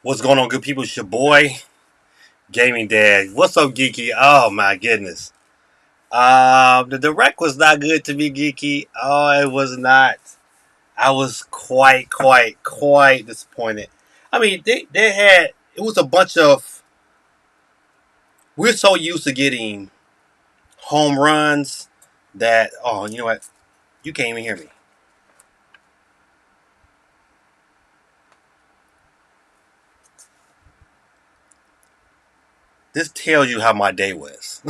What's going on, good people? It's your boy, Gaming Dad. What's up, Geeky? Oh my goodness. The direct was not good to me, Geeky. Oh, it was not. I was quite disappointed. I mean, they had it was a bunch of. We're so used to getting home runs that you know what? You can't even hear me. This tells you how my day was.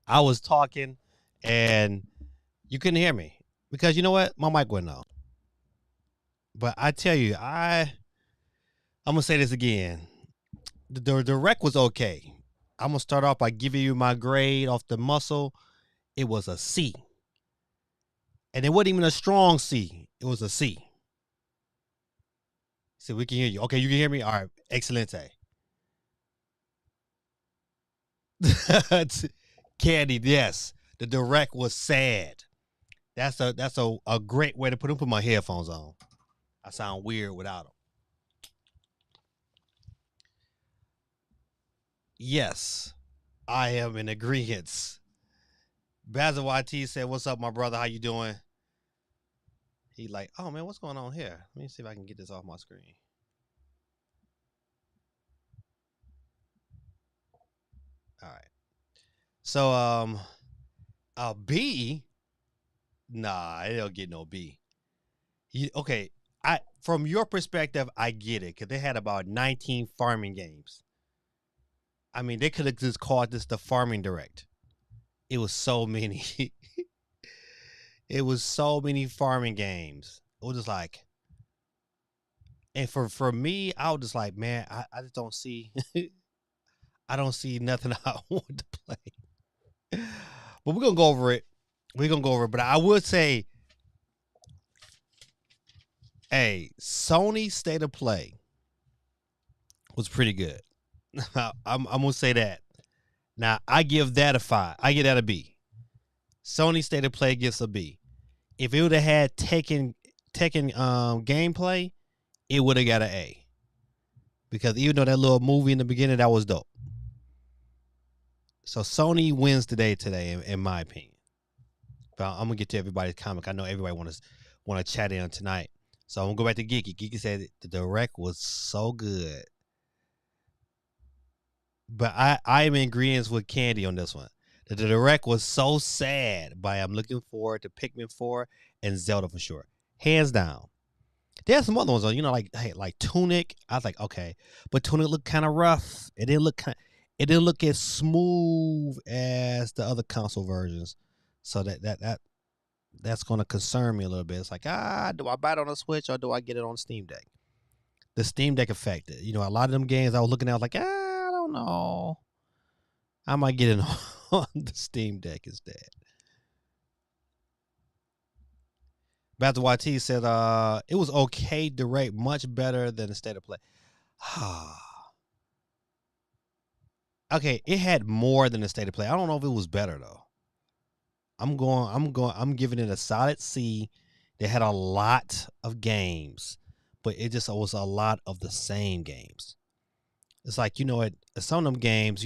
I was talking and you couldn't hear me because you know what? My mic went out. But I tell you, I'm gonna say this again. The rec was okay. I'm gonna start off by giving you my grade off the muscle. It was a C, and it wasn't even a strong C. It was a C. So we can hear you. Okay, you can hear me. All right, excelente. Candy, yes. The direct was sad. That's a great way to put my headphones on. I sound weird without them. Yes, I am in agreement. Basil YT said, "What's up, my brother? How you doing?" He like, "Oh man, what's going on here? Let me see if I can get this off my screen." All right. So a B, nah, it don't get no B. Okay, I from your perspective, I get it because they had about 19 farming games. I mean, they could have just called this the farming direct. It was so many. It was so many farming games. It was just like, and for me, I was just like, man, I just don't see, I don't see nothing I want to play. But we're gonna go over it. We're gonna go over it. But I would say, hey, Sony State of Play was pretty good. I'm gonna say that. Now I give that a 5. I give that a B. Sony State of Play gets a B. If it would have had Tekken gameplay, it would have got an A. Because even though that little movie in the beginning, that was dope. So Sony wins today, in my opinion. But I'm gonna get to everybody's comment. I know everybody want to chat in tonight. So I'm gonna go back to Geeky. Geeky said the direct was so good. But I am in agreement with Candy on this one. The direct was so sad, but I'm looking forward to Pikmin 4 and Zelda for sure. Hands down. There's some other ones though, like Tunic. I was like, okay. But Tunic looked kind of rough. It didn't look as smooth as the other console versions. So that's gonna concern me a little bit. It's like, do I buy it on a Switch or do I get it on Steam Deck? The Steam Deck affected. A lot of them games I was looking at, I was like, I don't know. I might get it on the Steam Deck instead. Battle YT said, it was okay direct, much better than the State of Play. Okay, it had more than the State of Play. I don't know if it was better though. I'm giving it a solid C. They had a lot of games, but it just was a lot of the same games. It's like, some of them games,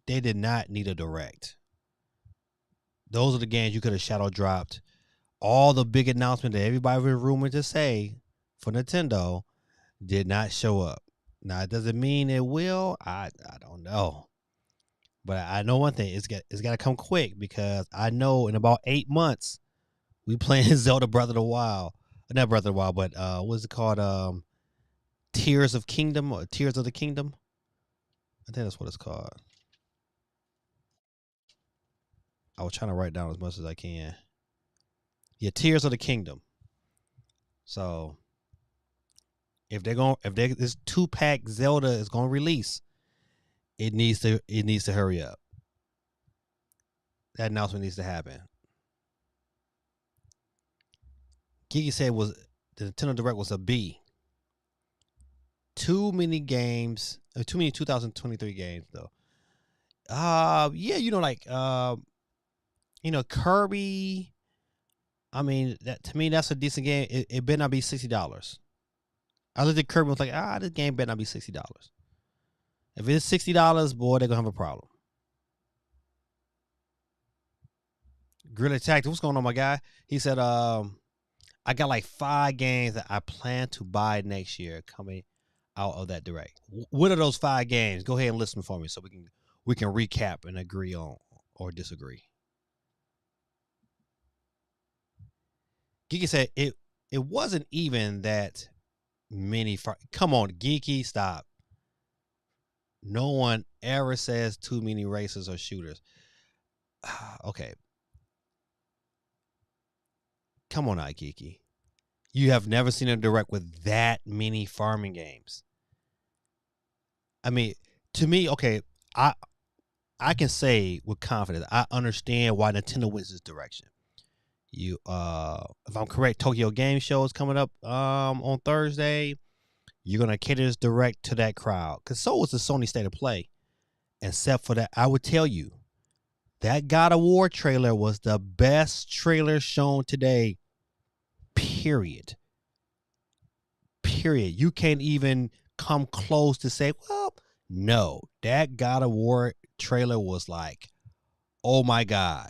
they did not need a direct. Those are the games you could have shadow dropped. All the big announcement that everybody was rumored to say for Nintendo did not show up. Now, it doesn't mean it will. I don't know. But I know one thing: it's got to come quick because I know in about 8 months we playing Zelda Breath of the Wild, not Breath of the Wild, but what's it called? Tears of Kingdom or Tears of the Kingdom? I think that's what it's called. I was trying to write down as much as I can. Yeah, Tears of the Kingdom. So if this 2-pack Zelda is gonna release, it needs to hurry up. That announcement needs to happen. Gigi said the Nintendo Direct was a B. Too many games, too many 2023 games though. Yeah, Kirby. I mean, that to me that's a decent game. It better not be $60. I looked at Kirby and was like, this game better not be $60. If it's $60, boy, they're gonna have a problem. Guerrilla Tactics, what's going on, my guy? He said, I got like 5 games that I plan to buy next year coming out of that direct. What are those 5 games? Go ahead and list them for me so we can recap and agree on or disagree. Geeky said it wasn't even that many. Come on, Geeky, stop. No one ever says too many racers or shooters. Okay. Come on, Geeky. You have never seen a direct with that many farming games. I mean, to me, okay, I can say with confidence, I understand why Nintendo went this direction. You, if I'm correct, Tokyo Game Show is coming up on Thursday. You're gonna cater this direct to that crowd, cause so was the Sony State of Play. Except for that, I would tell you that God of War trailer was the best trailer shown today. Period. You can't even come close to say, well, no, that God of War trailer was like, oh my God.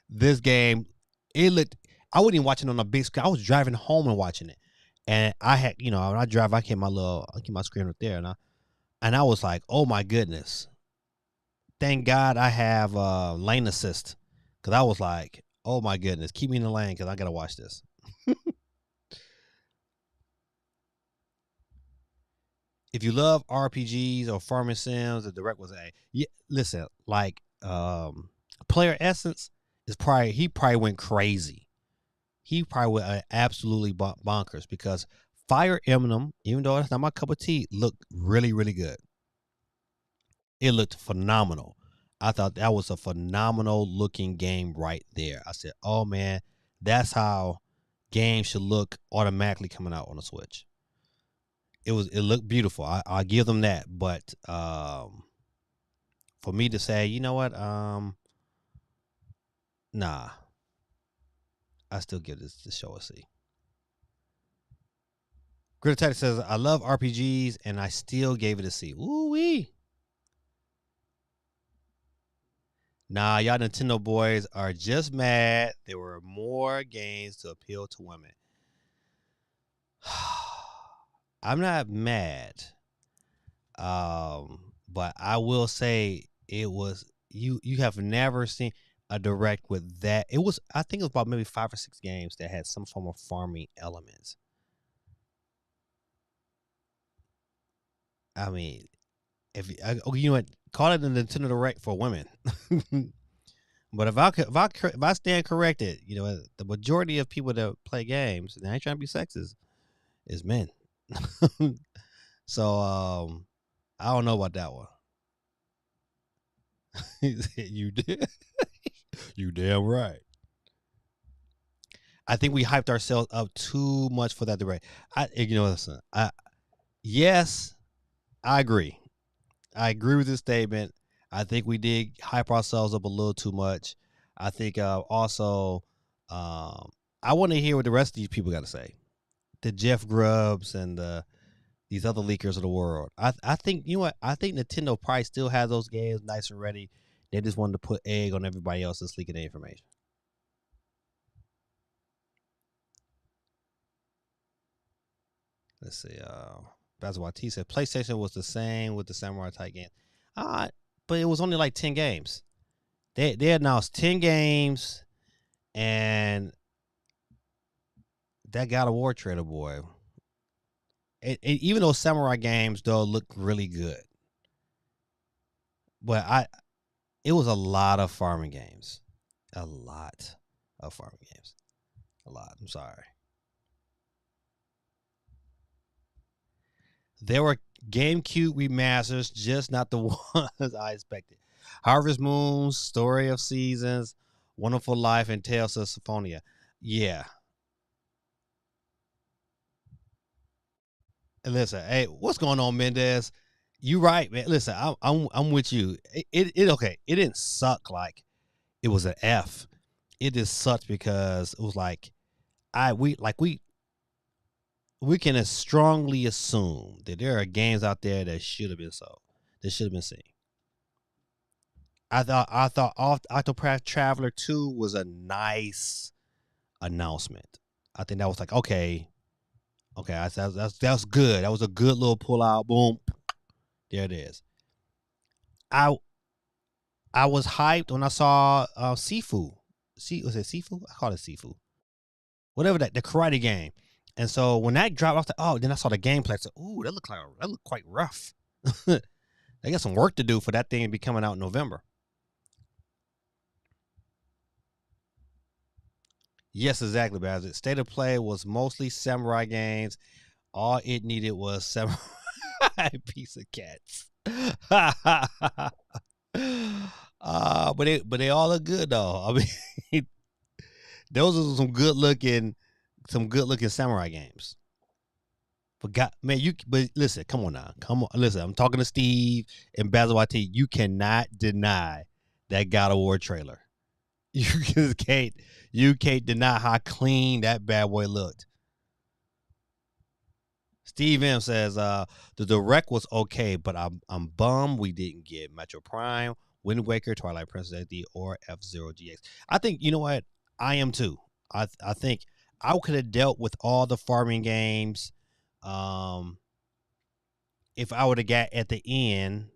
This game, it looked, I wasn't even watching on a big screen. I was driving home and watching it. And I had, when I drive, I keep my screen up there. And I was like, oh my goodness. Thank God I have lane assist. Because I was like, oh my goodness, keep me in the lane because I got to watch this. If you love RPGs or farming sims, the direct was listen, like Player Essence is he probably went crazy. He probably went absolutely bonkers because Fire Emblem, even though that's not my cup of tea, looked really, really good. It looked phenomenal. I thought that was a phenomenal looking game right there. I said, oh man, that's how games should look automatically coming out on the Switch. It looked beautiful. I give them that. But for me to say, you know what, nah. I still give this show a C. Greta Tech says, I love RPGs and I still gave it a C. Ooh-wee. Nah, y'all Nintendo boys are just mad there were more games to appeal to women. I'm not mad. But I will say it was you have never seen a direct with that. I think it was about maybe 5 or 6 games that had some form of farming elements. I mean, if you know what, call it a Nintendo Direct for women. But if I stand corrected, the majority of people that play games, and I ain't trying to be sexist, is men. So I don't know about that one. You did. You damn right. I think we hyped ourselves up too much for that direct. Listen. Yes, I agree. I agree with this statement. I think we did hype ourselves up a little too much. I think also, I want to hear what the rest of these people got to say. The Jeff Grubbs and these other leakers of the world. I think, I think Nintendo probably still has those games nice and ready. They just wanted to put egg on everybody else that's leaking the information. Let's see. Basketball T said PlayStation was the same with the Samurai type game. But it was only like 10 games. They announced 10 games, and that God of War trailer, boy. Even those Samurai games though look really good, but it was a lot of farming games, a lot. I'm sorry. There were GameCube remasters, just not the ones I expected. Harvest Moon, Story of Seasons, Wonderful Life, and Tales of Symphonia. Yeah. And listen, hey, what's going on, Mendez? You right, man. Listen, I'm with you. It okay. It didn't suck like it was an F. It just sucked because it was like we we can strongly assume that there are games out there that should have been sold, that should have been seen. I thought Octopath Traveler 2 was a nice announcement. I think that was like, okay, that's good. That was a good little pull out. Boom, there it is. I I was hyped when I saw Sifu. Was it Sifu? I call it Sifu. Whatever the karate game. And so when that dropped, I was like, oh, then I saw the gameplay. I said, ooh, that looked quite rough. They got some work to do for that thing to be coming out in November. Yes, exactly, Basil. State of Play was mostly samurai games. All it needed was samurai piece of cats. But they all look good though. I mean, those are some good looking samurai games. But listen, come on now. Come on. Listen, I'm talking to Steve and Basil YT. You cannot deny that God of War trailer. You can't deny how clean that bad boy looked. Steve M says, the direct was okay, but I'm bummed we didn't get Metro Prime, Wind Waker, Twilight Princess HD, or F-Zero GX. I think, you know what? I am too. I think I could have dealt with all the farming games. If I would have got at the end,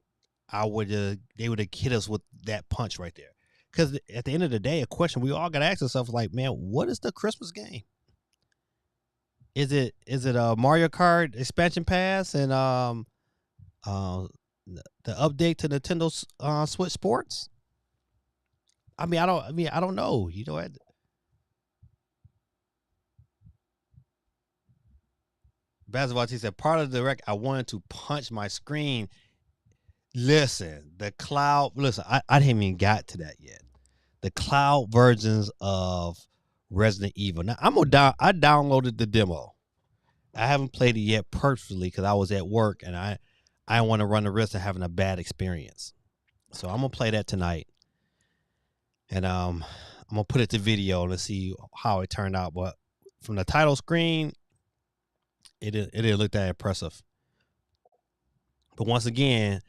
they would have hit us with that punch right there. Because at the end of the day, a question we all got to ask ourselves, like, man, what is the Christmas game? Is it a Mario Kart expansion pass and the update to Nintendo Switch Sports? I don't know. You know what? Bazavati said, part of the direct, I wanted to punch my screen. Listen, I didn't even got to that yet. The cloud versions of Resident Evil. Now I downloaded the demo. I haven't played it yet personally because I was at work and I want to run the risk of having a bad experience. So I'm gonna play that tonight, and I'm gonna put it to video and let's see how it turned out. But from the title screen, it didn't look that impressive. But once again,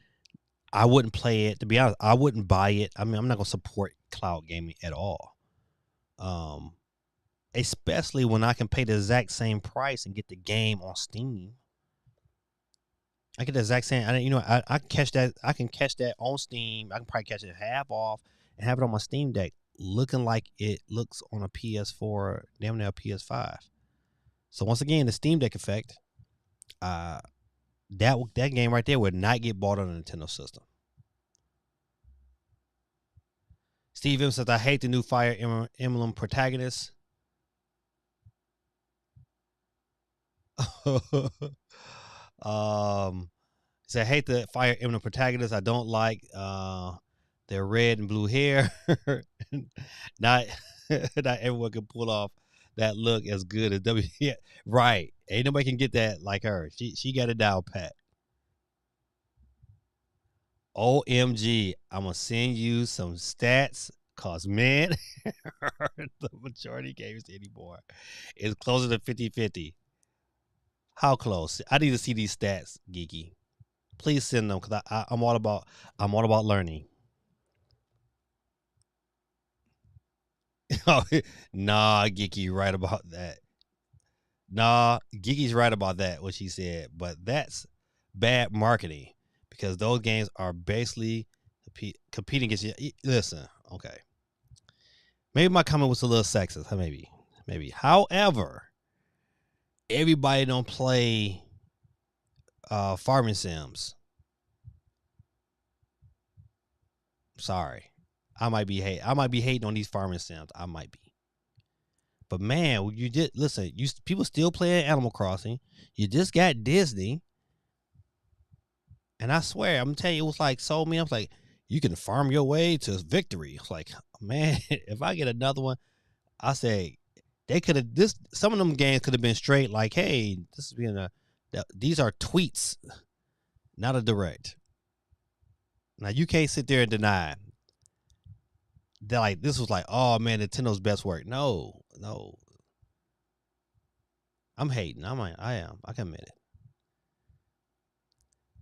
I wouldn't play it. To be honest, I wouldn't buy it. I mean, I'm not gonna support cloud gaming at all. Especially when I can pay the exact same price and get the game on Steam. I get the exact same. I can catch that. I can catch that on Steam. I can probably catch it half off and have it on my Steam Deck, looking like it looks on a PS4, damn near a PS5. So once again, the Steam Deck effect. That game right there would not get bought on a Nintendo system. Steve M says, I hate the new Fire Emblem protagonist. Said, I hate the Fire Emblem protagonist. I don't like their red and blue hair. not everyone can pull off that look as good as W. Yeah, right. Ain't nobody can get that like her. She got it down pat. OMG, I'm gonna send you some stats cause man, the majority games anymore is closer to 50-50. How close? I need to see these stats, Geeky. Please send them because I'm all about learning. Nah, Geeky, right about that. Nah, Geeky's right about that, what she said. But that's bad marketing because those games are basically competing against you. Listen, okay. Maybe my comment was a little sexist. Maybe. However, everybody don't play farming sims. Sorry. I might be hating on these farming sims. I might be. But man, you did listen. People still playing Animal Crossing. You just got Disney, and I swear, I'm telling you, it was like sold me. I was like, you can farm your way to victory. It's like, man, if I get another one, I say they could have. Some of them games could have been straight. Like, hey, this is being these are tweets, not a direct. Now you can't sit there and deny that. Like this was like, oh man, Nintendo's best work. No. I'm hating. I am. I can admit it.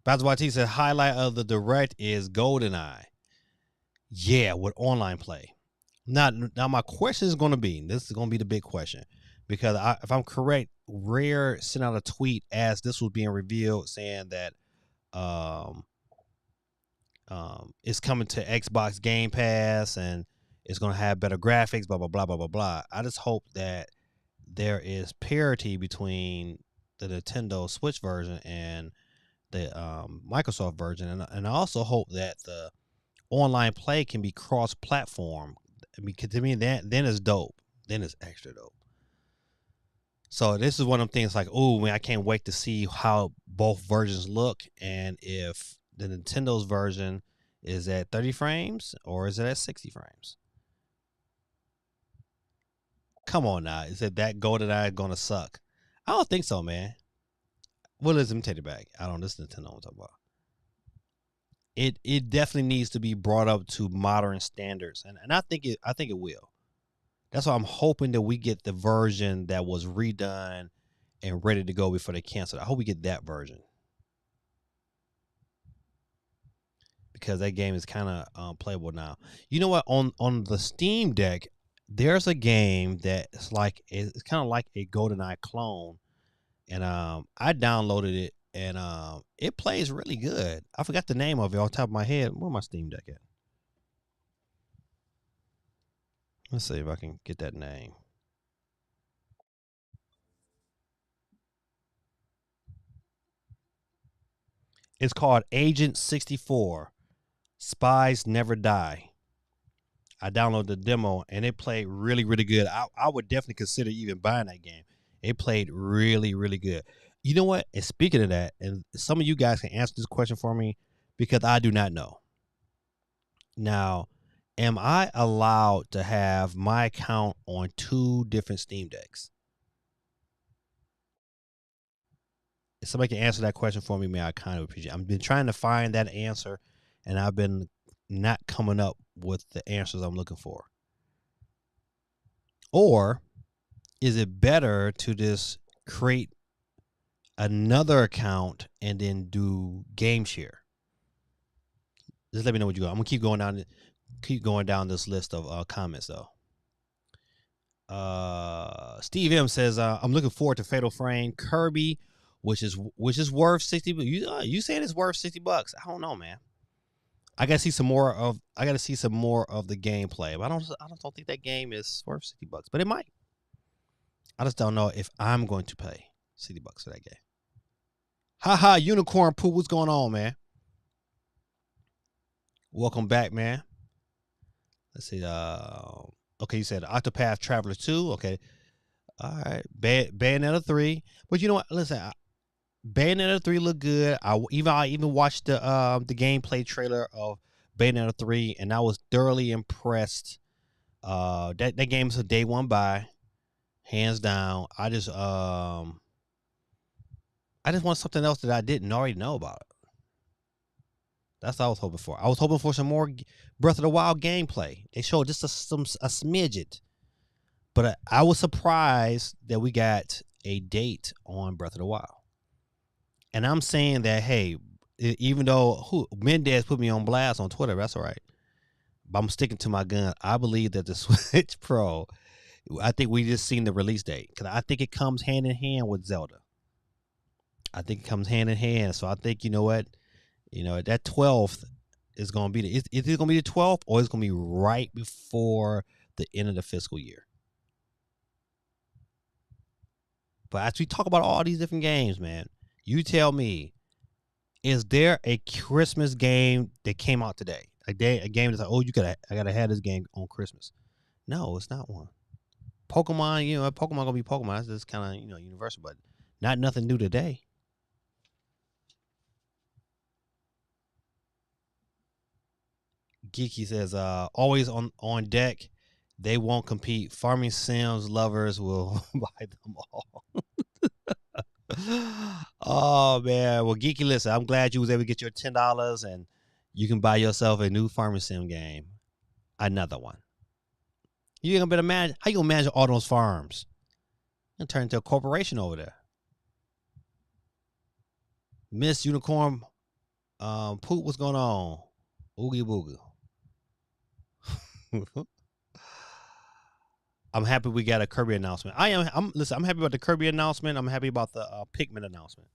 That's why T said highlight of the direct is GoldenEye. Yeah, with online play. Now my question is going to be, this is going to be the big question, because if I'm correct, Rare sent out a tweet as this was being revealed saying that um, it's coming to Xbox Game Pass and it's going to have better graphics, blah, blah, blah, blah, blah, blah. I just hope that there is parity between the Nintendo Switch version and the Microsoft version. And I also hope that the online play can be cross-platform. I mean, to me, then it's dope. Then it's extra dope. So this is one of them things like, oh man, I can't wait to see how both versions look, and if the Nintendo's version is at 30 frames or is it at 60 frames. Come on now, is it that GoldenEye gonna suck? I don't think so, man. Well, let me take it back. I don't. This Nintendo I'm talking about. It definitely needs to be brought up to modern standards, and I think it will. That's why I'm hoping that we get the version that was redone and ready to go before they cancel it. I hope we get that version, because that game is kind of playable now. You know what? On the Steam Deck, there's a game that it's kind of like a GoldenEye clone, and I downloaded it, and it plays really good. I forgot the name of it off the top of my head. Where my Steam Deck at? Let's see if I can get that name. It's called Agent 64. Spies Never Die. I downloaded the demo and it played really, really good. I would definitely consider even buying that game. It played really, really good. You know what? And speaking of that, and some of you guys can answer this question for me because I do not know. Now, am I allowed to have my account on 2 different Steam Decks? If somebody can answer that question for me, man, I kind of appreciate it. I've been trying to find that answer, and I've been not coming up with the answers I'm looking for. Or is it better to just create another account and then do game share? Just let me know what you got. I'm gonna keep going down this list of comments though. Steve M says I'm looking forward to Fatal Frame Kirby, which is worth 60. You saying it's worth $60? I don't know, man. I gotta see some more of the gameplay, but I don't think that game is worth $60, but it might. I just don't know if I'm going to pay $60 for that game. Haha, Unicorn Poo, what's going on, man? Welcome back, man. Let's see. Okay, you said Octopath Traveler 2. Okay. All right. Bayonetta 3. But you know what? Listen, Bayonetta 3 looked good. I even watched the gameplay trailer of Bayonetta 3, and I was thoroughly impressed. That game is a day one buy, hands down. I just want something else that I didn't already know about it. That's what I was hoping for. I was hoping for some more Breath of the Wild gameplay. They showed just a smidget, but I was surprised that we got a date on Breath of the Wild. And I'm saying that, hey, even though Mendez put me on blast on Twitter, that's all right. But I'm sticking to my gun. I believe that the Switch Pro, I think we just seen the release date, because I think it comes hand in hand with Zelda. I think it comes hand in hand. So I think, you know what? You know, that 12th is going to be it's either going to be the 12th or it's going to be right before the end of the fiscal year. But as we talk about all these different games, man, you tell me, is there a Christmas game that came out today? A game that's like, oh, I gotta have this game on Christmas. No, it's not one. Pokemon, you know, Pokemon gonna be Pokemon. That's just kind of, you know, universal, but not nothing new today. Geeky says, always on deck. They won't compete. Farming Sims lovers will buy them all. Oh man, well, Geeky, listen, I'm glad you was able to get your $10 and you can buy yourself a new Farming Sim game, another one. You ain't gonna better manage. How you gonna manage all those farms? And turn into a corporation over there. Miss Unicorn, Poop, what's going on? Oogie boogie. I'm happy we got a Kirby announcement. I'm happy about the Kirby announcement. I'm happy about the Pikmin announcement.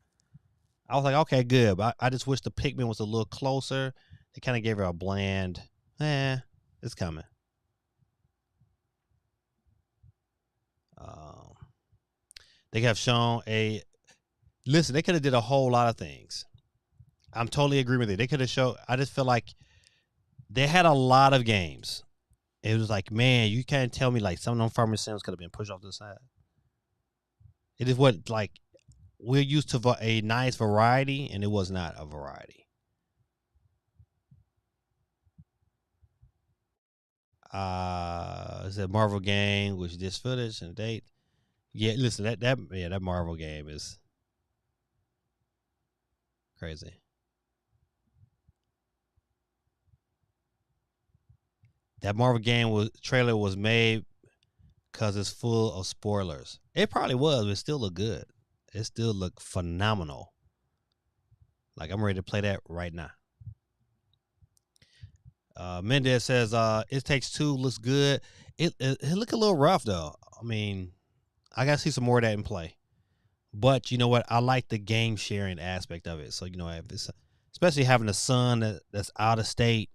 I was like, okay, good. But I just wish the Pikmin was a little closer. They kind of gave her a bland, it's coming. They have shown listen, they could have did a whole lot of things. I'm totally agree with you. They could have showed, I just feel like they had a lot of games. It was like, man, you can't tell me like some of them farmer sims could have been pushed off to the side. It is what, like, we're used to a nice variety, and it was not a variety. It's a Marvel game, which this footage and date. Yeah, listen, that Marvel game is crazy. That Marvel game trailer was made because it's full of spoilers. It probably was, but it still looked good. It still looked phenomenal. Like, I'm ready to play that right now. Mendez says, It Takes Two looks good. It look a little rough though. I mean, I gotta see some more of that in play. But you know what? I like the game sharing aspect of it. So you know, if it's, especially having a son that's out of state,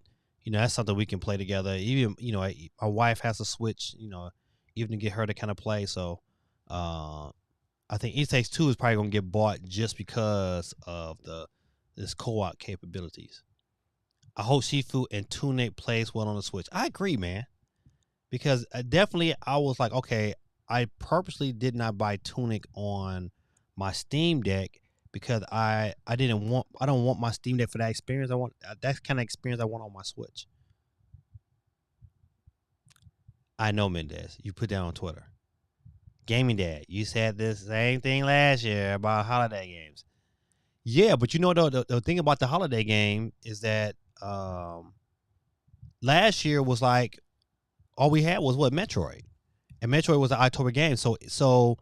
you know, that's something we can play together. Even, you know, our wife has a Switch, you know, even to get her to kind of play. So I think It Takes Two is probably gonna get bought just because of this co-op capabilities. I hope Shifu and Tunic plays well on the Switch. I agree, man. Because definitely I was like, okay, I purposely did not buy Tunic on my Steam Deck because I don't want my Steam Deck for that experience. I want that kind of experience I want on my Switch. I know, Mendez. You put that on Twitter. Gaming Dad, you said this same thing last year about holiday games. Yeah, but you know the thing about the holiday game is that last year was like all we had was what, Metroid, and Metroid was an October game. So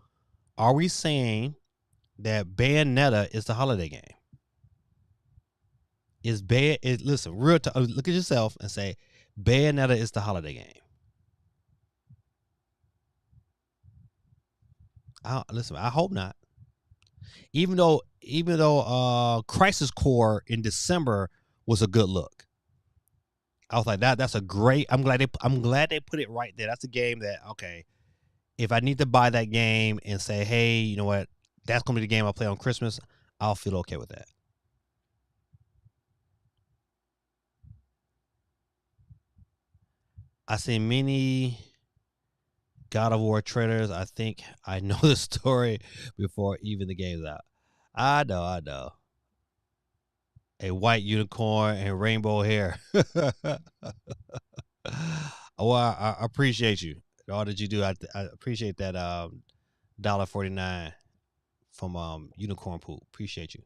are we saying that Bayonetta is the holiday game? Listen, look at yourself and say Bayonetta is the holiday game. Listen, I hope not. Even though Crisis Core in December was a good look. I was like, that's a great. I'm glad they put it right there. That's a game that, okay, if I need to buy that game and say, hey, you know what, that's gonna be the game I'll play on Christmas, I'll feel okay with that. I seen many God of War trailers. I think I know the story before even the game's out. I know. A white unicorn and rainbow hair. Oh, I appreciate you. All that you do. I appreciate that $1.49 from Unicorn Pool. Appreciate you.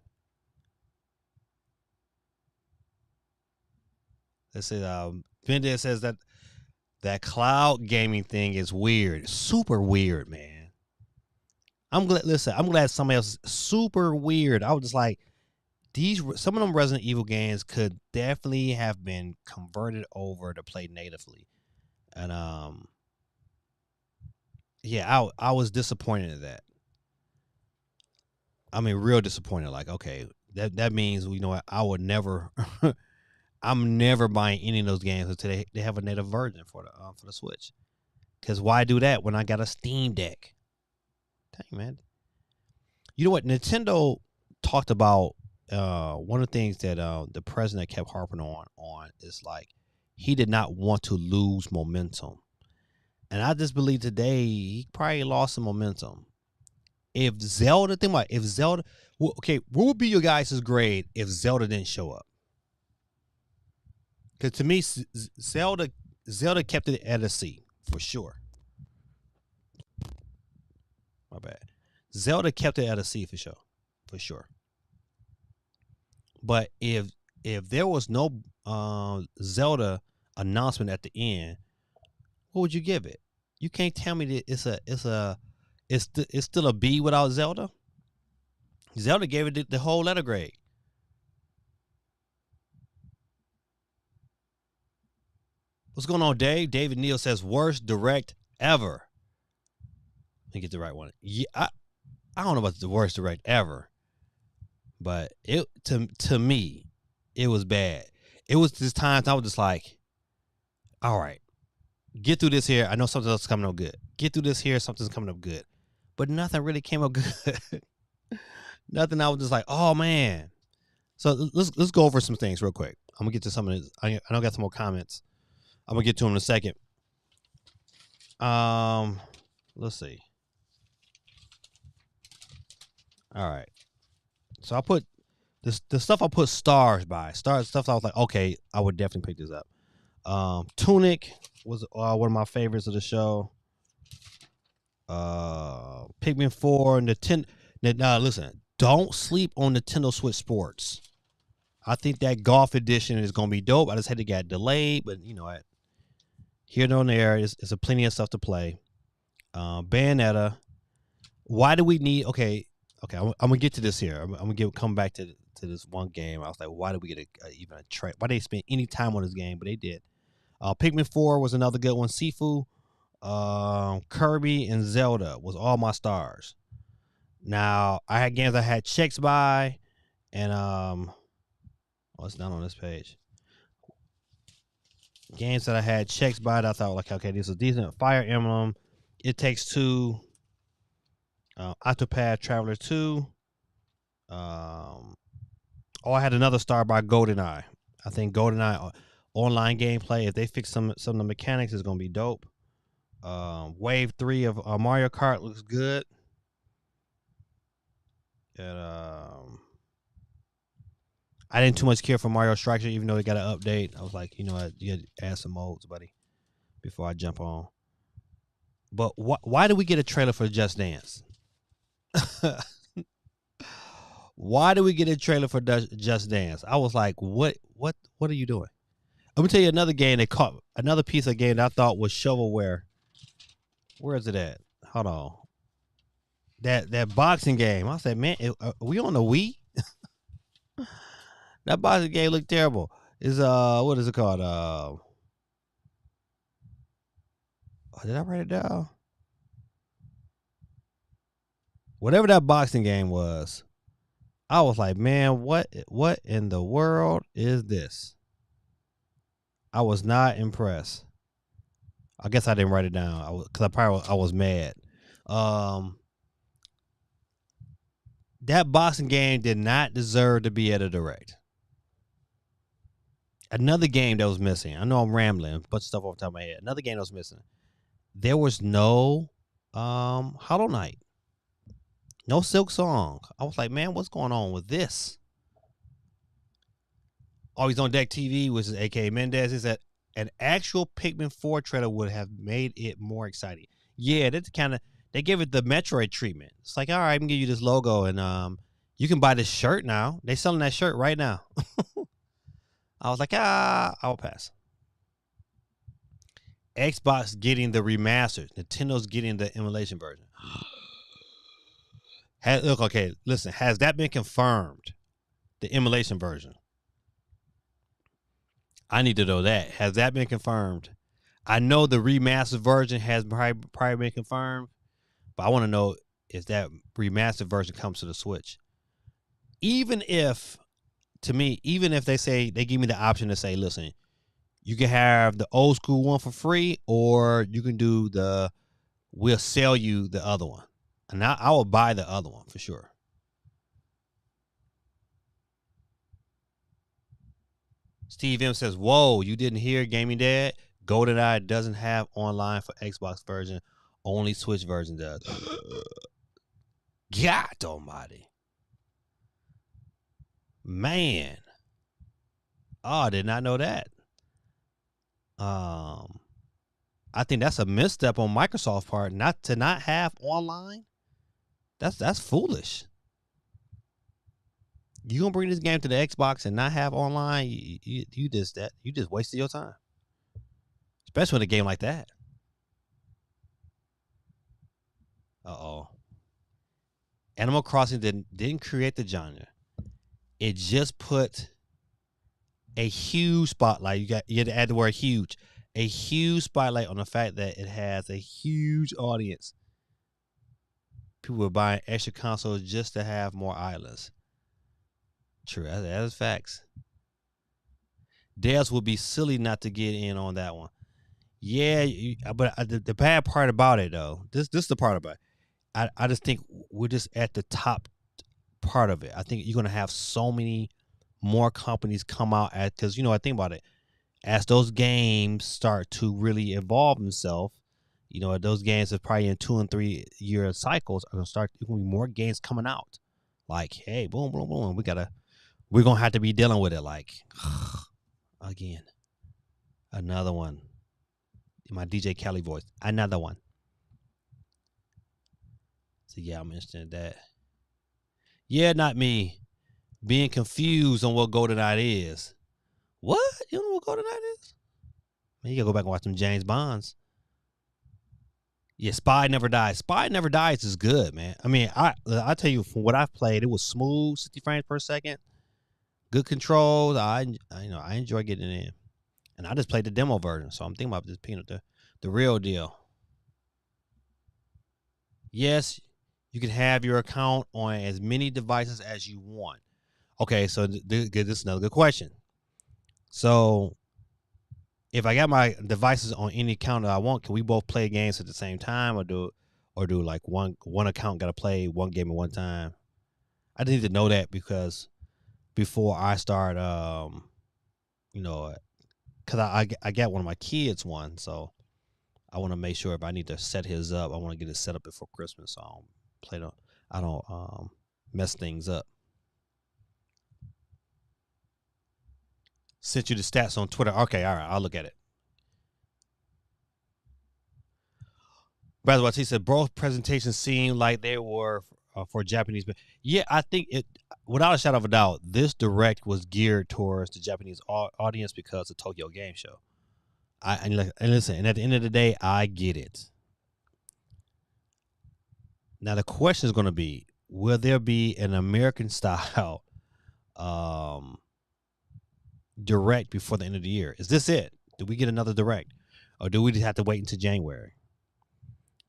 Let's say Vendez says that cloud gaming thing is weird. Super weird, man. I'm glad somebody else is super weird. I was just like, some of them Resident Evil games could definitely have been converted over to play natively. And yeah, I was disappointed in that. I mean, real disappointed. Like, okay, that means, you know what, I would never I'm never buying any of those games until they have a native version for the Switch. Because why do that when I got a Steam Deck? Dang, man. You know what? Nintendo talked about one of the things that the president kept harping on is like he did not want to lose momentum. And I just believe today he probably lost some momentum. If Zelda, think about it, if Zelda, okay, what would be your guys' grade if Zelda didn't show up? Because to me, Zelda kept it at a C for sure. My bad. Zelda kept it at a C for sure. But if there was no Zelda announcement at the end, what would you give it? You can't tell me that it's still a B without Zelda. Zelda gave it the whole letter grade. What's going on, Dave? David Neal says worst direct ever. Let me get the right one. Yeah, I don't know about the worst direct ever, but it to me, it was bad. It was just times I was just like, all right, get through this here. I know something else is coming up good. Get through this here, something's coming up good. But nothing really came up good. Nothing. I was just like, oh man. So let's go over some things real quick. I'm gonna get to some of this. I know I got some more comments. I'm gonna get to them in a second. Let's see. All right. So I put the stuff I put stars by. Stuff I was like, okay, I would definitely pick this up. Tunic was one of my favorites of the show. Pikmin 4, Nintendo. Now listen, don't sleep on Nintendo Switch Sports. I think that golf edition is gonna be dope. I just had to get delayed, but you know what? Here nor there is a plenty of stuff to play. Bayonetta. Why do we need? Okay. I'm gonna get to this here. I'm gonna come back to this one game. I was like, why did we get even a trade? Why they spend any time on this game? But they did. Pikmin 4 was another good one. Sifu, Kirby, and Zelda was all my stars. Now I had games I had checks by, and it's not on this page. Games that I had checks by that I thought like, okay, this is decent. Fire Emblem, It Takes Two, Octopath Traveler 2. I had another star by GoldenEye. I think GoldenEye online gameplay, if they fix some of the mechanics, is gonna be dope. Wave 3 of Mario Kart looks good. And I didn't too much care for Mario Strikers, even though they got an update. I was like, you know what, you add some modes, buddy, before I jump on. But why did we get a trailer for Just Dance? Why did we get a trailer for Just Dance? I was like, what are you doing? Let me tell you another game they caught, another piece of game that I thought was shovelware. Where is it at? Hold on. That boxing game. I said, man, are we on the Wii? That boxing game looked terrible. Is what is it called? Did I write it down? Whatever that boxing game was, I was like, man, what in the world is this? I was not impressed. I guess I didn't write it down because I was mad. That boxing game did not deserve to be at a direct. Another game that was missing. I know I'm rambling, a bunch of stuff off the top of my head. Another game that was missing. There was no Hollow Knight. No Silk Song. I was like, man, what's going on with this? Always on Deck TV, which is A.K.A. Mendez, is that an actual Pikmin 4 trailer would have made it more exciting. Yeah, that's they give it the Metroid treatment. It's like, all right, I'm gonna give you this logo, and you can buy this shirt now. They selling that shirt right now. I was like, I'll pass. Xbox getting the remastered. Nintendo's getting the emulation version. Listen, has that been confirmed? The emulation version. I need to know that. Has that been confirmed? I know the remastered version has probably been confirmed, but I want to know if that remastered version comes to the Switch. Even if they say, they give me the option to say, listen, you can have the old school one for free, or you can do we'll sell you the other one. And I will buy the other one for sure. Steve M says, whoa, you didn't hear Gaming Dad? GoldenEye doesn't have online for Xbox version. Only Switch version does. God almighty. Man. Oh, I did not know that. I think that's a misstep on Microsoft's part not to not have online. That's foolish. You gonna bring this game to the Xbox and not have online? You just wasted your time, especially with a game like that. Uh-oh. Animal Crossing didn't create the genre. It just put a huge spotlight. You had to add the word huge. A huge spotlight on the fact that it has a huge audience. People were buying extra consoles just to have more islands. True, that is facts. Dales would be silly not to get in on that one. Yeah, but the bad part about it though, this is the part about it. I just think we're just at the top part of it. I think you're gonna have so many more companies come out because I think about it. As those games start to really evolve themselves, those games are probably in 2 and 3 year cycles are gonna start. There's gonna be more games coming out. Like, hey, boom, boom, boom. We're gonna have to be dealing with it. Like, again, another one. In my DJ Khaled voice, another one. So yeah, I'm interested in that. Yeah, not me. Being confused on what GoldenEye is. What? You don't know what GoldenEye is? Man, you gotta go back and watch some James Bonds. Yeah, Spy Never Dies. Spy Never Dies is good, man. I mean, I tell you, from what I've played, it was smooth, 60 frames per second, good controls. I enjoy getting it in, and I just played the demo version, so I'm thinking about just picking up the real deal. Yes, you can have your account on as many devices as you want. Okay, so this is another good question. So, if I got my devices on any account that I want, can we both play games at the same time, or do like one account got to play one game at one time? I need to know that because before I start, because I got one of my kids one, so I want to make sure if I need to set his up, I want to get it set up before Christmas, so I don't mess things up. Sent you the stats on Twitter. Okay, all right, I'll look at it. Brother, what he said, both presentations seemed like they were for Japanese. But yeah, I think it, without a shadow of a doubt, this direct was geared towards the Japanese audience because of Tokyo Game Show. And listen, and at the end of the day, I get it. Now the question is going to be: will there be an American style direct before the end of the year? Is this it? Do we get another direct, or do we just have to wait until January?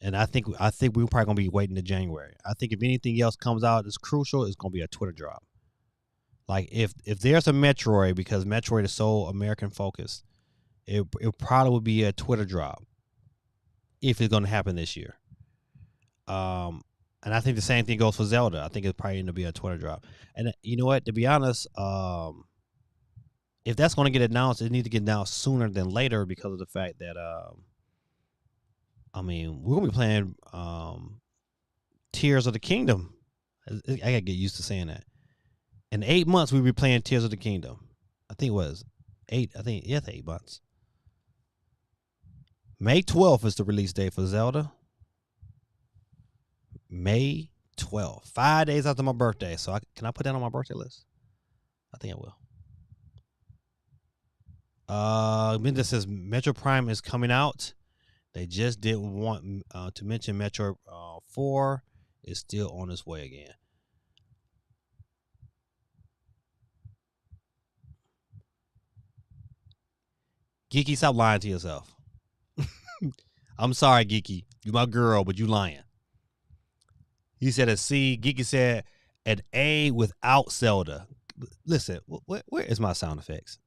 And I think we're probably gonna be waiting to January. I think if anything else comes out that's crucial, it's gonna be a Twitter drop. Like if there's a Metroid, because Metroid is so American focused, it probably would be a Twitter drop if it's gonna happen this year. And I think the same thing goes for Zelda. I think it's probably gonna be a Twitter drop. And you know what? To be honest, if that's gonna get announced, it needs to get announced sooner than later because of the fact that I mean, we're gonna be playing Tears of the Kingdom. I gotta get used to saying that. In 8 months, we'll be playing Tears of the Kingdom. I think it was 8. I think it's 8 months. May 12th is the release date for Zelda. May 12th, 5 days after my birthday. So can I put that on my birthday list? I think I will. Minda says Metro Prime is coming out. They just didn't want to mention Metro 4 is still on its way again. Geeky, stop lying to yourself. I'm sorry, Geeky. You my girl, but you lying. He said a C. Geeky said an A without Zelda. Listen, where is my sound effects?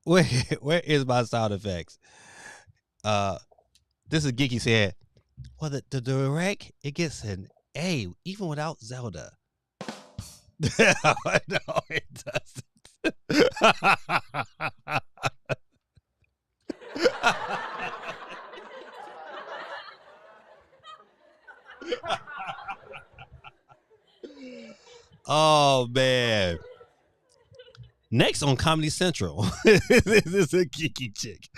Where is my sound effects? This is Geeky said, well, the direct, it gets an A even without Zelda. No, it doesn't. Oh man. Next on Comedy Central. This is a geeky chick.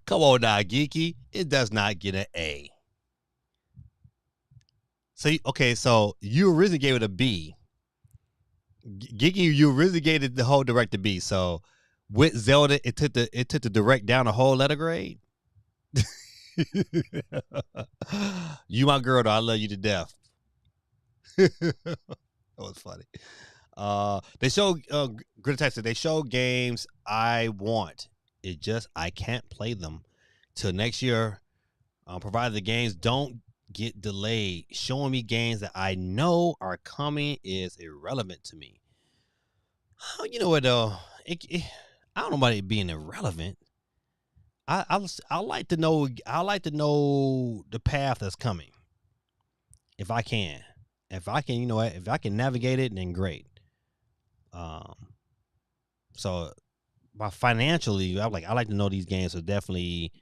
Come on now, Geeky. It does not get an A. So you originally gave it a B. Geeky, you originally gave it the whole direct a B. So with Zelda, it took the direct down a whole letter grade. You my girl though. I love you to death. That was funny. They show Greta Texas. They show games I want. It just I can't play them till next year. Provided the games don't get delayed. Showing me games that I know are coming is irrelevant to me. You know what though? I don't know about it being irrelevant. I like to know. I like to know the path that's coming. If I can, you know what? If I can navigate it, then great. Um, so, by financially, I like to know these games are definitely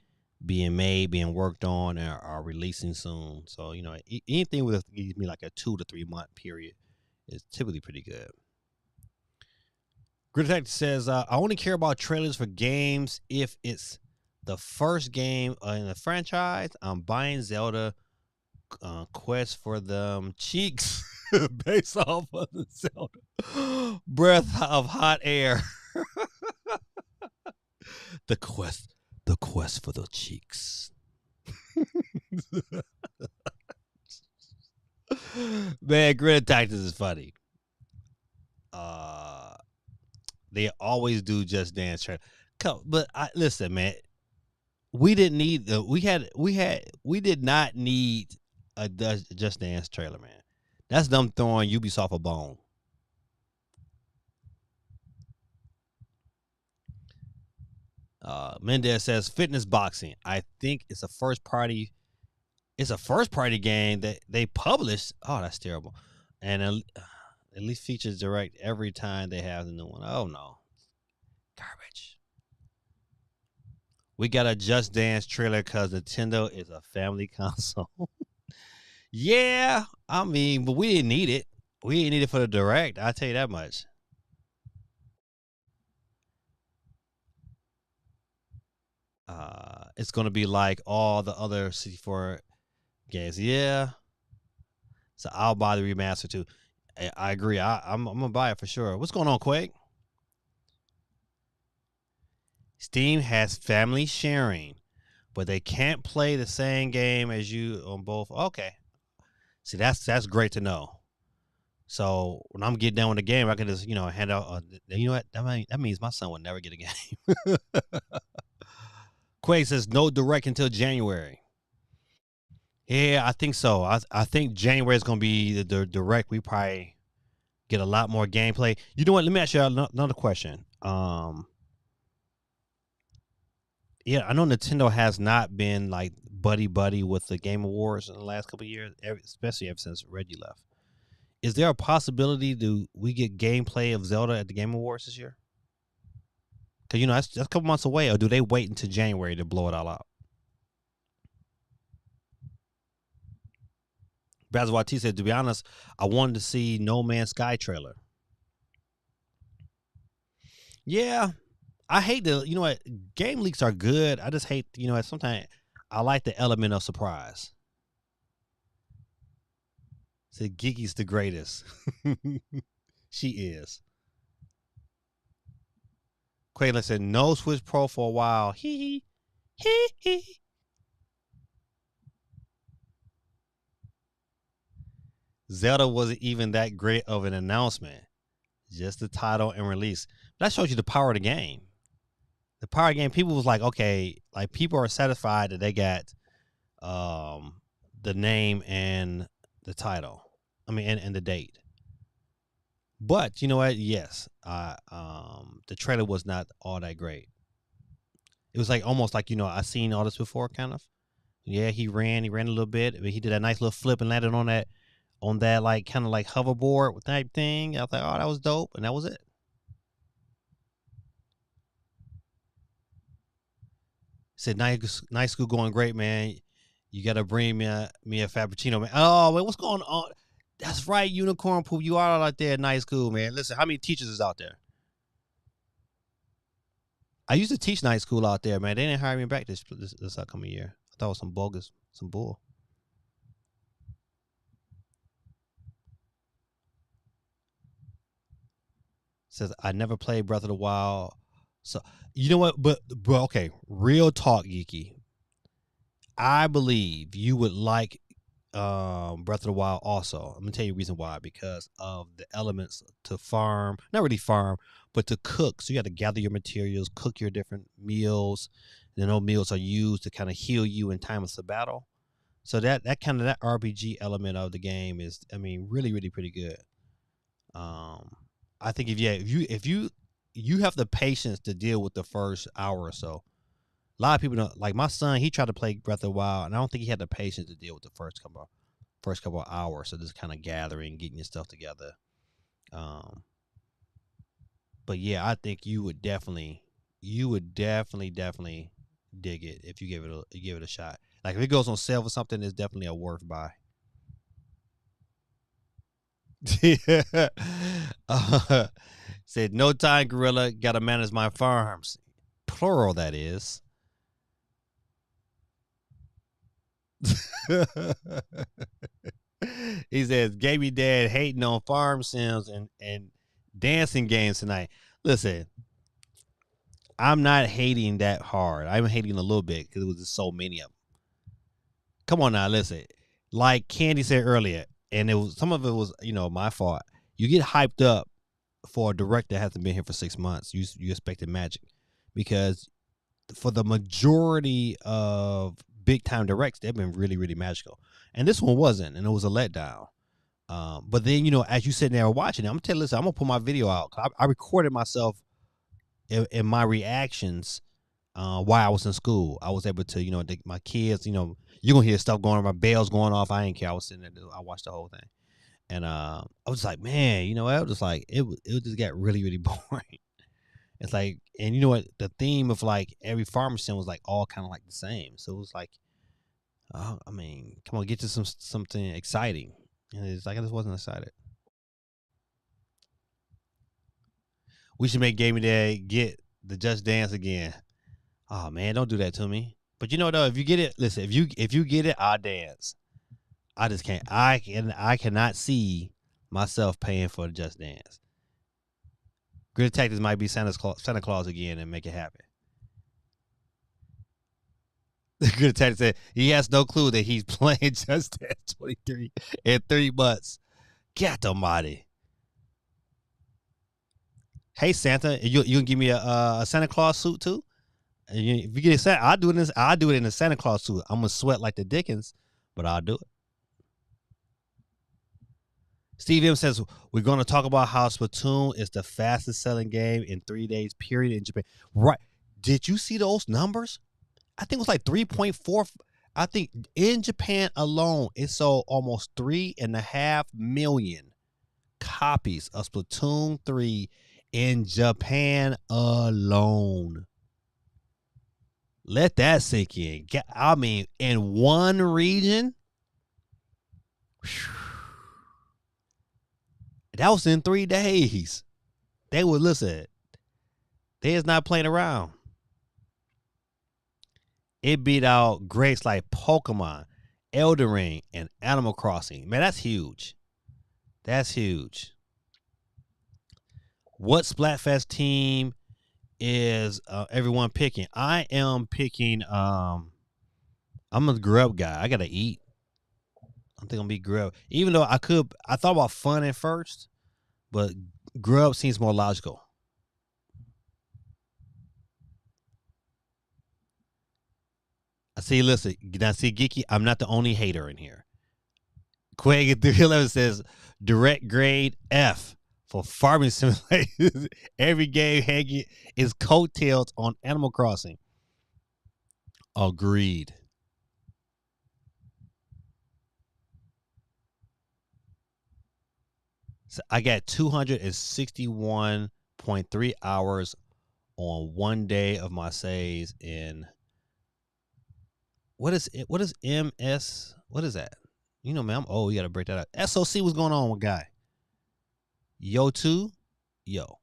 being made, being worked on, and are releasing soon. So you know, anything with gives me like a 2 to 3 month period is typically pretty good. Grid Detective says, I only care about trailers for games if it's the first game in the franchise. I'm buying Zelda Quest for them cheeks based off of the Zelda Breath of Hot Air. the quest for the cheeks. Man, Grid Tactics is funny. They always do Just Dance trailer. But listen, man, we didn't need we did not need a Just Dance trailer, man. That's them throwing Ubisoft a bone. Mendez says fitness boxing. I think it's a first party. It's a first party game that they published. Oh, that's terrible. And at least features direct every time they have the new one. Oh no, garbage. We got a Just Dance trailer because Nintendo is a family console. Yeah, I mean, but we didn't need it. We didn't need it for the direct. I'll tell you that much. It's gonna be like all the other 64 games. Yeah. So I'll buy the remaster too. I agree. I'm gonna buy it for sure. What's going on, Quake? Steam has family sharing, but they can't play the same game as you on both. Okay. See, that's great to know. So when I'm getting done with the game, I can just hand out. You know what? That means my son will never get a game. Quake says no direct until January. Yeah, I think so. I think January is going to be the direct. We probably get a lot more gameplay. You know what? Let me ask you another question. Yeah, I know Nintendo has not been like buddy with the Game Awards in the last couple of years, especially ever since Reggie left. Is there a possibility do we get gameplay of Zelda at the Game Awards this year? Because that's a couple months away, or do they wait until January to blow it all out? Bazawati T said, to be honest, I wanted to see No Man's Sky trailer. Yeah, I hate what, game leaks are good. I just hate, sometimes I like the element of surprise. Said Gigi's the greatest. She is. Quayla said, no Switch Pro for a while. Hee hee. Hee hee. Zelda wasn't even that great of an announcement. Just the title and release. That shows you the power of the game. The power of the game, people was like, okay, like people are satisfied that they got the name and the title. I mean, and the date. But you know what? Yes, the trailer was not all that great. It was like almost like I seen all this before, kind of. Yeah, he ran a little bit. I mean, he did a nice little flip and landed on that like kind of like hoverboard type thing. I was like, oh, that was dope, and that was it. Said night school going great, man. You gotta bring me a frappuccino, man. Oh wait, what's going on? That's right, Unicorn Poop. You are out there at night school, man. Listen, how many teachers is out there? I used to teach night school out there, man. They didn't hire me back this upcoming year. I thought it was some bogus, some bull. Says I never played Breath of the Wild. So you know what? But okay, real talk, Geeky. I believe you would like Breath of the Wild also. I'm gonna tell you the reason why, because of the elements to farm, not really farm, but to cook. So you have to gather your materials, cook your different meals. And those meals are used to kind of heal you in times of battle. So that kind of that RPG element of the game is, I mean, really, really pretty good. Um, I think if you have the patience to deal with the first hour or so. A lot of people don't like my son. He tried to play Breath of the Wild, and I don't think he had the patience to deal with the first couple of hours. So just kind of gathering, getting your stuff together. Um, but yeah, I think you would definitely dig it if you give it a shot. Like if it goes on sale for something, it's definitely a worth buy. uh, Said no time, gorilla. Got to manage my farms, plural. That is. He says, "Gamey dad hating on farm sims and dancing games tonight." Listen, I'm not hating that hard. I'm hating a little bit because it was just so many of them. Come on now, listen. Like Candy said earlier, and it was some of it was my fault. You get hyped up for a director that hasn't been here for 6 months. You expected magic because for the majority of big time directs, they've been really really magical, and this one wasn't, and it was a letdown. But then as you sitting there watching it, I'm telling you, listen, I'm gonna put my video out. I recorded myself in my reactions while I was in school. I was able to, my kids, you're gonna hear stuff going on, my bells going off. I ain't care. I was sitting there, I watched the whole thing, and I was like, man, I was just like, it just got really really boring. It's like, and you know what, the theme of like every farmer sim was like all kind of like the same. So it was like, I mean, come on, get to something exciting. And it's like I just wasn't excited. We should make Gaming Day get the Just Dance again. Oh man, don't do that to me. But though, if you get it, listen, if you get it, I'll dance. I just can't. I cannot see myself paying for the Just Dance. Good Tactics might be Santa Claus again and make it happen. Good Tactics said he has no clue that he's playing Just Dance 23 in 3 months. God almighty. Hey Santa, you can give me a Santa Claus suit too? If you get Santa, I'll do it in a Santa Claus suit. I'm gonna sweat like the Dickens, but I'll do it. Steve M says we're going to talk about how Splatoon is the fastest selling game in 3 days period in Japan. Right? Did you see those numbers? I think it was like 3.4. I think in Japan alone, it sold almost 3.5 million copies of Splatoon 3 in Japan alone. Let that sink in. I mean, in one region, that was in 3 days. They would listen. They is not playing around. It beat out greats like Pokemon, Elden Ring, and Animal Crossing. Man, that's huge. That's huge. What Splatfest team is everyone picking? I am picking. I'm a grub guy. I gotta eat. I think I'm gonna be grub. Even though I thought about fun at first, but grub seems more logical. I see. Listen, now see, Geeky. I'm not the only hater in here. Quag at 311 says direct grade F for farming simulators. Every game hanging is coattails on Animal Crossing. Agreed. So I got 261.3 hours on one day of my saves in what is it? What is MS? What is that? Man, I'm old. You gotta break that up. SOC, what's going on with guy? Yo two? Yo.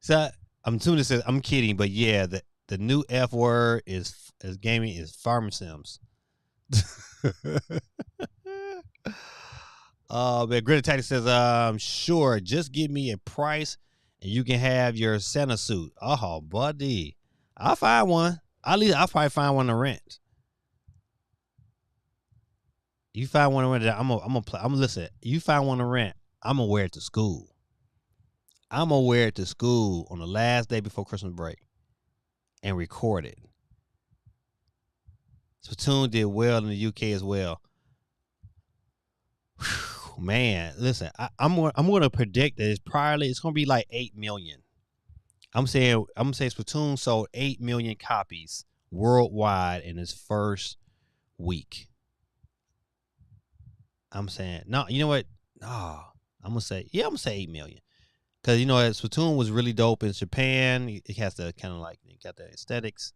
So I'm assuming this says I'm kidding, but yeah, the new F word is gaming is farm sims. Man, Greta Tactic says, sure, just give me a price and you can have your Santa suit. Oh, buddy. I'll find one. At least I'll probably find one to rent. You find one to rent, I'm gonna play. I'm gonna listen. You find one to rent, I'm gonna wear it to school. I'm gonna wear it to school on the last day before Christmas break and record it. Splatoon did well in the UK as well. Whew, man, listen, I'm gonna predict that it's gonna be like 8 million. I'm saying Splatoon sold 8 million copies worldwide in its first week. I'm saying no. You know what? No, I'm gonna say 8 million. Because you know Splatoon was really dope in Japan. It has the kind of like it got the aesthetics.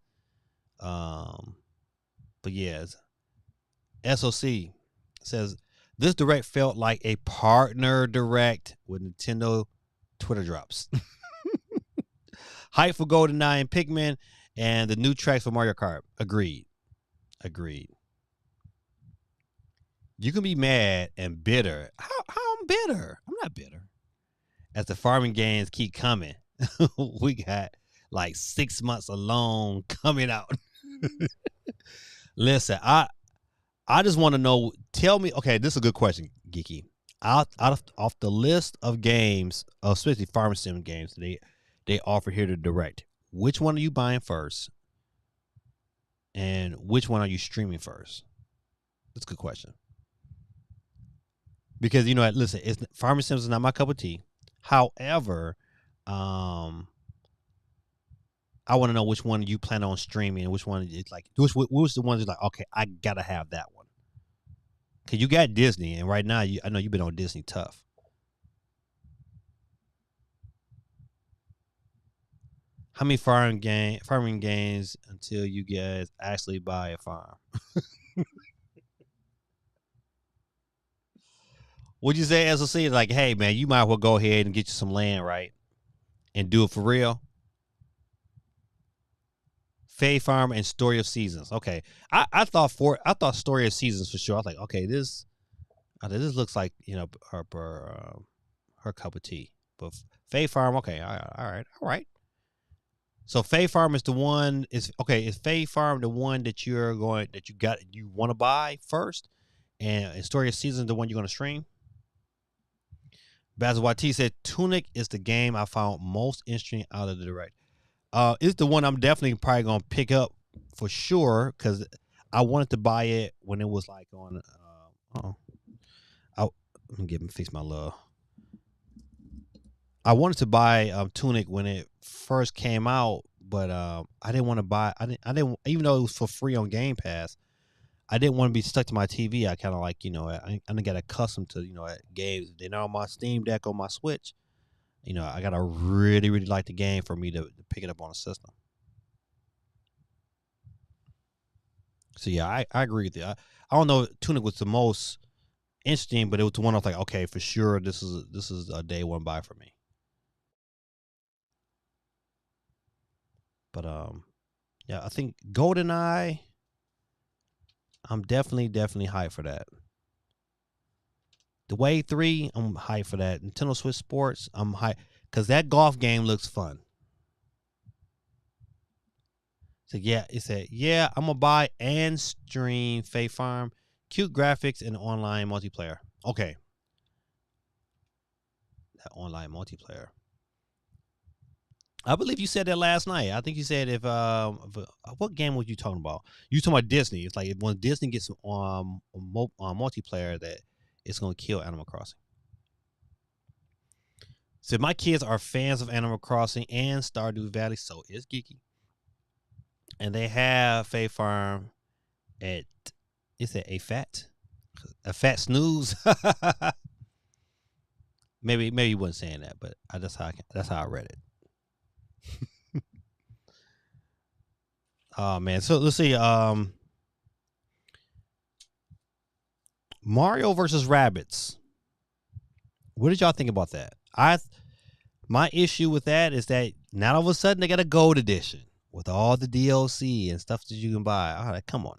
But yeah, SOC says this direct felt like a partner direct with Nintendo Twitter drops. Hype for GoldenEye and Pikmin and the new tracks for Mario Kart. Agreed. You can be mad and bitter. How I'm bitter? I'm not bitter. As the farming games keep coming, we got like 6 months alone coming out. Listen, I just want to know. Tell me, okay, this is a good question, Geeky. Off the list of games, especially farming sim games, they offer here to direct. Which one are you buying first, and which one are you streaming first? That's a good question. Because you know, listen, farming sims is not my cup of tea. However, I want to know which one you plan on streaming and which one is like, which the one is like, okay, I gotta have that one. Cause you got Disney, and right now I know you've been on Disney tough. How many farming games until you guys actually buy a farm? Would you say SOC like, hey man, you might as well go ahead and get you some land, right, and do it for real? Fae Farm and Story of Seasons. Okay, I thought Story of Seasons for sure. I was like, okay, this looks like her cup of tea. But Fae Farm, okay, all right. So Fae Farm is the one. Is Fae Farm the one that you want to buy first, and Story of Seasons the one you're going to stream? Basil YT said Tunic is the game I found most interesting out of the direct. It's the one I'm definitely probably gonna pick up for sure because I wanted to buy it when it was like on. Let me fix my love. I wanted to buy Tunic when it first came out, but I didn't want to buy. I didn't even though it was for free on Game Pass. I didn't want to be stuck to my TV. I kind of like I got accustomed to games. They're not on my Steam Deck on my Switch. I gotta really, really like the game for me to pick it up on a system. So yeah, I agree with you. I don't know. Tunic was the most interesting, but it was the one I was like, okay, for sure, this is a day one buy for me. But yeah, I think GoldenEye. I'm definitely hyped for that. The Wave 3, I'm hyped for that. Nintendo Switch Sports, I'm hyped because that golf game looks fun. So yeah, it said, yeah, I'm gonna buy and stream Fae Farm, cute graphics and online multiplayer. Okay, that online multiplayer. I believe you said that last night. I think you said if what game was you talking about? You talking about Disney? It's like when Disney gets multiplayer that it's gonna kill Animal Crossing. So my kids are fans of Animal Crossing and Stardew Valley, so it's geeky. And they have Fae Farm at a fat snooze. maybe you wasn't saying that, but that's how I read it. Oh man, so let's see. Mario versus Rabbids. What did y'all think about that? My issue with that is that now all of a sudden they got a gold edition with all the DLC and stuff that you can buy. All right, come on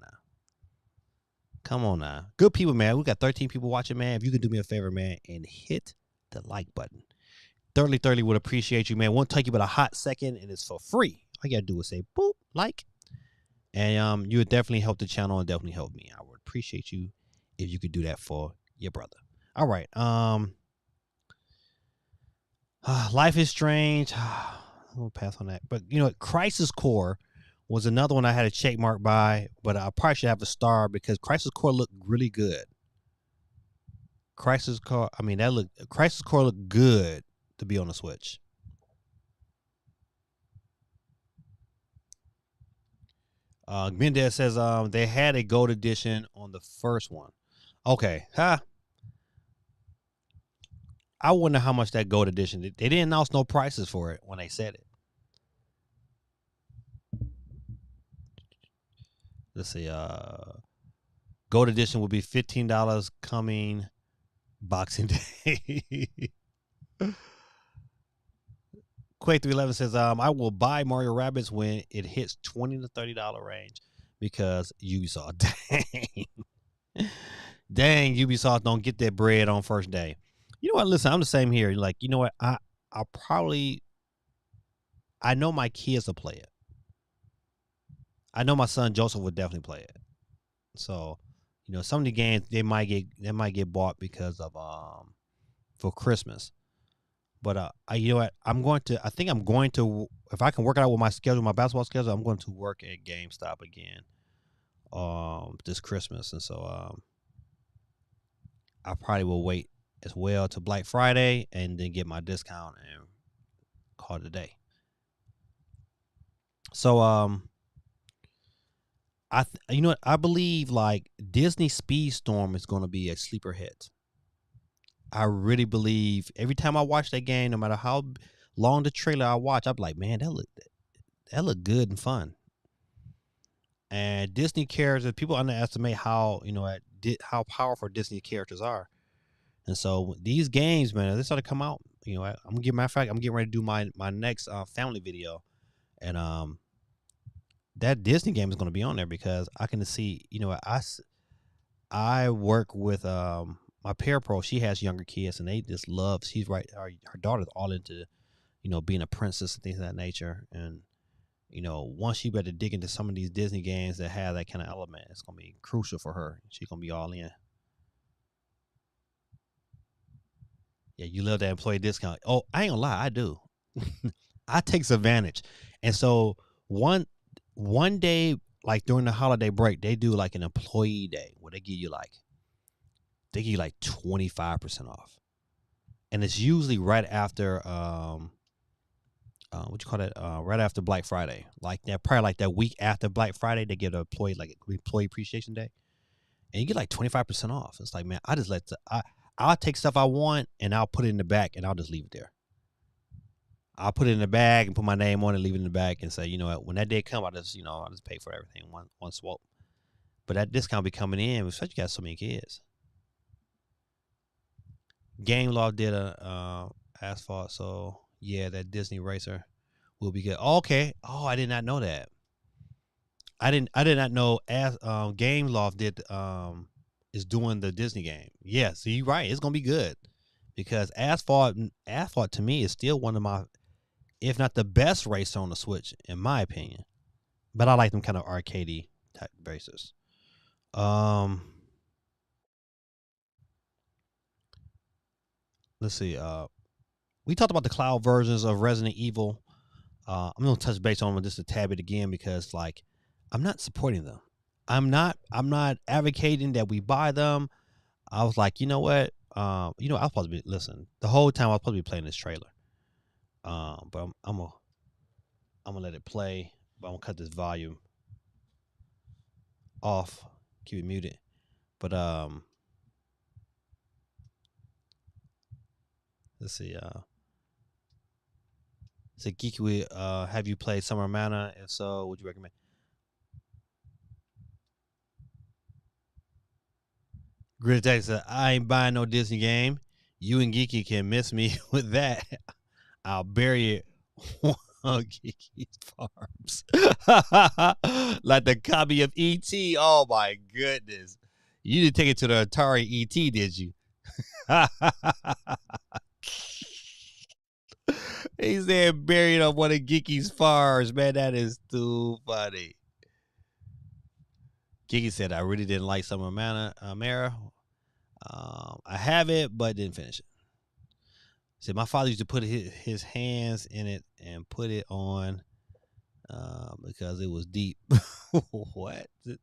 now. Good people, man. We got 13 people watching, man. If you can do me a favor, man, and hit the like button. Thoroughly would appreciate you, man. Won't take you but a hot second, and it's for free. All you gotta do is say boop, like. and you would definitely help the channel and definitely help me. I would appreciate you if you could do that for your brother. All right. Life is Strange. We'll pass on that. But you know, Crisis Core was another one I had a check mark by, but I probably should have a star because Crisis Core looked really good. Crisis Core looked good to be on the Switch. Mendez says they had a gold edition on the first one. Okay. I wonder how much that gold edition. They didn't announce no prices for it when they said it. Let's see. Gold edition will be $15 coming Boxing Day. Quake 311 says, I will buy Mario Rabbids when it hits $20 to $30 range because Ubisoft. Dang, Ubisoft don't get that bread on first day. You know what? Listen, I'm the same here. Like, you know what? I know my kids will play it. I know my son Joseph would definitely play it. So, you know, some of the games they might get bought because of for Christmas. But you know what? I think I'm going to, if I can work it out with my schedule, my basketball schedule, I'm going to work at GameStop again this Christmas. And so I probably will wait as well to Black Friday and then get my discount and call it a day. So you know what? I believe like Disney Speedstorm is going to be a sleeper hit. I really believe every time I watch that game, no matter how long the trailer I watch, I'm like, man, that look good and fun. And Disney characters, people underestimate how how powerful Disney characters are. And so these games, man, they start to come out. You know, I'm getting ready to do my next family video, and that Disney game is going to be on there because I can see. You know, I work with my parapro. She has younger kids, and they just love. She's right. Her daughter's all into, you know, being a princess and things of that nature. And you know, once she better dig into some of these Disney games that have that kind of element, it's gonna be crucial for her. She's gonna be all in. Yeah, you love that employee discount. Oh, I ain't gonna lie, I do. I takes advantage, and so one day, like during the holiday break, they do like an employee day where they give you like 25% off, and it's usually right after what you call that? Right after Black Friday, like that, probably like that week after Black Friday, they get an employee appreciation day, and you get like 25% off. It's like, man, I'll take stuff I want and I'll put it in the back and I'll just leave it there. I'll put it in the bag and put my name on it, leave it in the bag, and say, you know what, when that day come, I'll just pay for everything one swoop. But that discount be coming in, especially you got so many kids. Game Law did a asphalt, so yeah, that Disney Racer will be good. Okay. Oh, I did not know that. I did not know Game Loft is doing the Disney game. Yeah, so you're right. It's gonna be good because Asphalt to me is still one of my, if not the best racer on the Switch, in my opinion. But I like them kind of arcadey type racers. Let's see. We talked about the cloud versions of Resident Evil. I'm gonna touch base on them just a tad bit again because like I'm not supporting them. I'm not advocating that we buy them. I was like, you know what? I was supposed to be listen. The whole time I was supposed to be playing this trailer. But I'm gonna let it play. But I'm gonna cut this volume off, keep it muted. But let's see. So Geeky, have you played Summer Mana? If so, would you recommend? Grid Tech said, I ain't buying no Disney game. You and Geeky can miss me with that. I'll bury it on Geeky's Farms. Like the copy of E.T. Oh my goodness. You didn't take it to the Atari E.T., did you? He said buried on one of Geeky's farms. Man, that is too funny. Gigi said, I really didn't like Summer Mara. I have it, but didn't finish it. Said my father used to put his hands in it and put it on because it was deep. What? He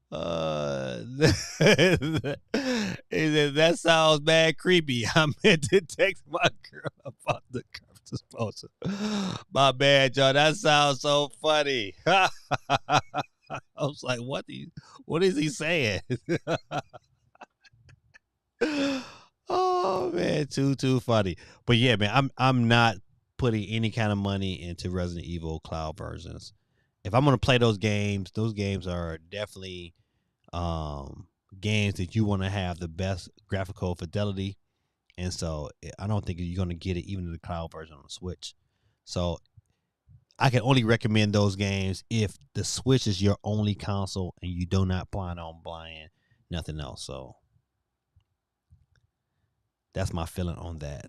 said, that sounds bad creepy. I meant to text my girl about the curve disposal. My bad, y'all. That sounds so funny. I was like, what is he saying? Oh man, too funny. But yeah, man, I'm not putting any kind of money into Resident Evil cloud versions. If I'm gonna play those games are definitely games that you want to have the best graphical fidelity, and so I don't think you're gonna get it even in the cloud version on the Switch. So I can only recommend those games if the Switch is your only console and you do not plan on buying nothing else. So that's my feeling on that.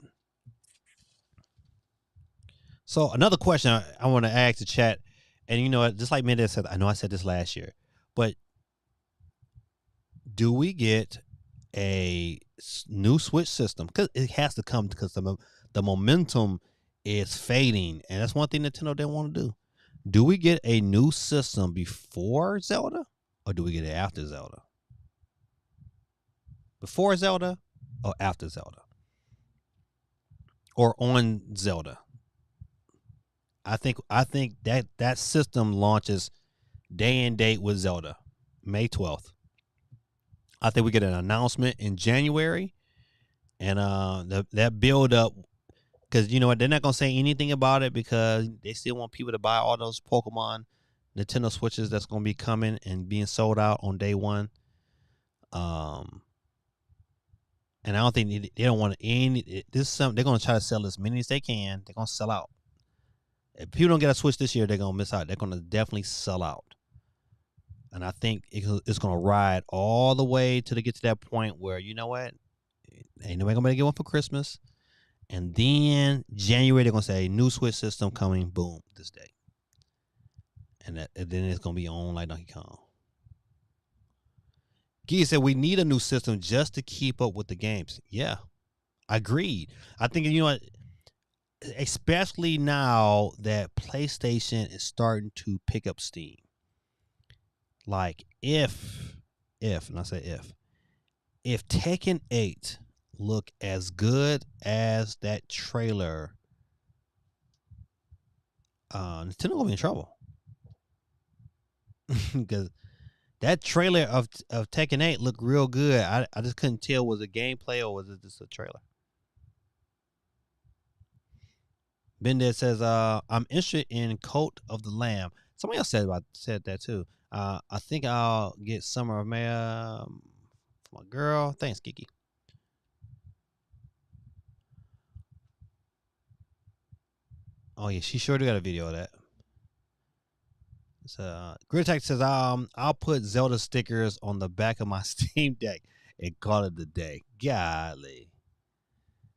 So another question I want to ask the chat, and you know, just like Mendez said, I know I said this last year, but do we get a new Switch system? Because it has to come because the momentum is fading, and that's one thing Nintendo didn't want to do. Do we get a new system before Zelda, or do we get it after Zelda? Before Zelda, or after Zelda, or on Zelda? I think that system launches day and date with Zelda, May 12th. I think we get an announcement in January, and that build up, because you know what, they're not gonna say anything about it because they still want people to buy all those Pokemon Nintendo Switches that's gonna be coming and being sold out on day one. And I don't think they don't want any. This is something they're gonna try to sell as many as they can. They're gonna sell out. If people don't get a Switch this year, they're gonna miss out. They're gonna definitely sell out. And I think it's gonna ride all the way till they get to that point where, you know what, ain't nobody gonna get one for Christmas. And then January they're gonna say new Switch system coming, boom, this day. And then it's gonna be on like Donkey Kong. Gia said we need a new system just to keep up with the games. Yeah, agreed. I think, you know what, especially now that PlayStation is starting to pick up steam. Like if and I say if Tekken 8 look as good as that trailer, Nintendo gonna be in trouble. Because that trailer of Tekken 8 looked real good. I just couldn't tell, was it gameplay or was it just a trailer? Bended says, I'm interested in Coat of the Lamb. Somebody else said that too. I think I'll get Summer of May for my girl. Thanks, Kiki. Oh yeah, she sure do got a video of that. So Grid Tech says, I'll put Zelda stickers on the back of my Steam Deck and call it the day. Golly.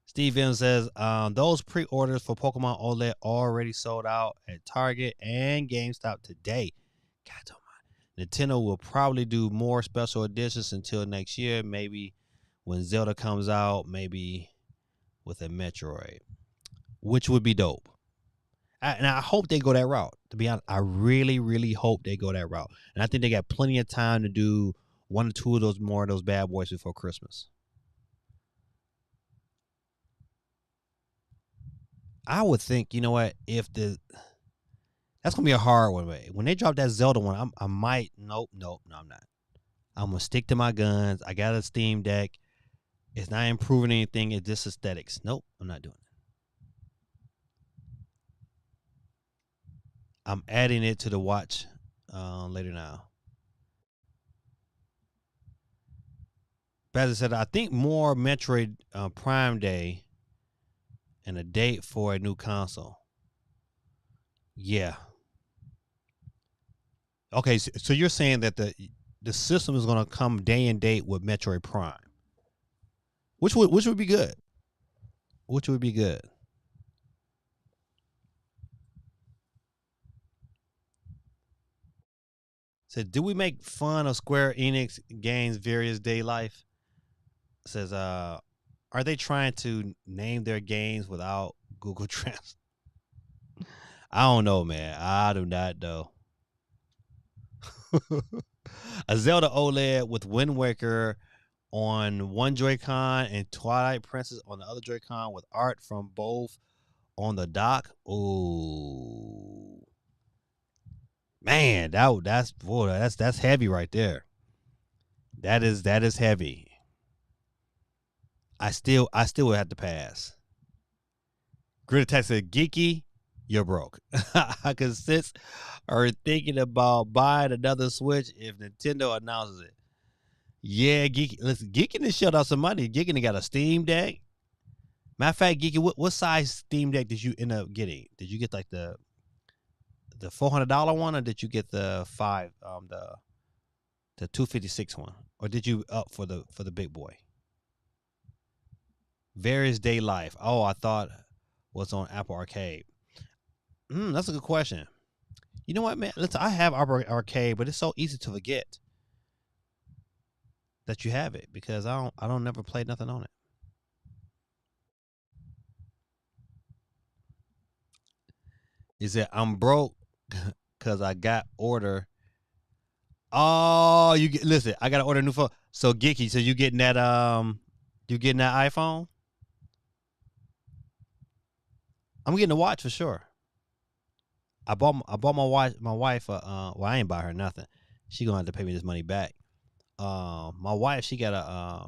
Steve M says, those pre-orders for Pokemon OLED already sold out at Target and GameStop today. God almighty. Nintendo will probably do more special editions until next year, maybe when Zelda comes out, maybe with a Metroid, which would be dope. And I hope they go that route. To be honest, I really, really hope they go that route. And I think they got plenty of time to do one or two of those more of those bad boys before Christmas. I would think, you know what, that's gonna be a hard one. When they drop that Zelda one, I might. Nope, no, I'm not. I'm gonna stick to my guns. I got a Steam Deck. It's not improving anything. It's just aesthetics. Nope, I'm not doing it. I'm adding it to the watch later now. Bazza said, I think more Metroid Prime Day and a date for a new console. Yeah. Okay, so you're saying that the system is going to come day and date with Metroid Prime, which would be good. Which would be good. Said, do we make fun of Square Enix games various day life? Says, are they trying to name their games without Google Translate? I don't know, man. I do not know. A Zelda OLED with Wind Waker on one Joy-Con and Twilight Princess on the other Joy-Con with art from both on the dock. Ooh, man, that's heavy right there. That is heavy. I still would have to pass. Grid Attack said, "Geeky, you're broke." Because are thinking about buying another Switch if Nintendo announces it. Yeah, Geeky. Listen, Geeky done shelled out some money. Geeky done got a Steam Deck. Matter of fact, Geeky, what size Steam Deck did you end up getting? Did you get like the $400 one, or did you get the the 256 one, or did you up for the big boy? Various Day Life. Oh, I thought was on Apple Arcade. That's a good question. You know what, man? Listen, I have Apple Arcade, but it's so easy to forget that you have it because I don't never play nothing on it. He said, I'm broke because I got order. Oh, listen, I gotta order a new phone. So Geeky, so you getting that iPhone? I'm getting a watch for sure. I bought my wife well, I ain't buy her nothing. She gonna have to pay me this money back. My wife, she got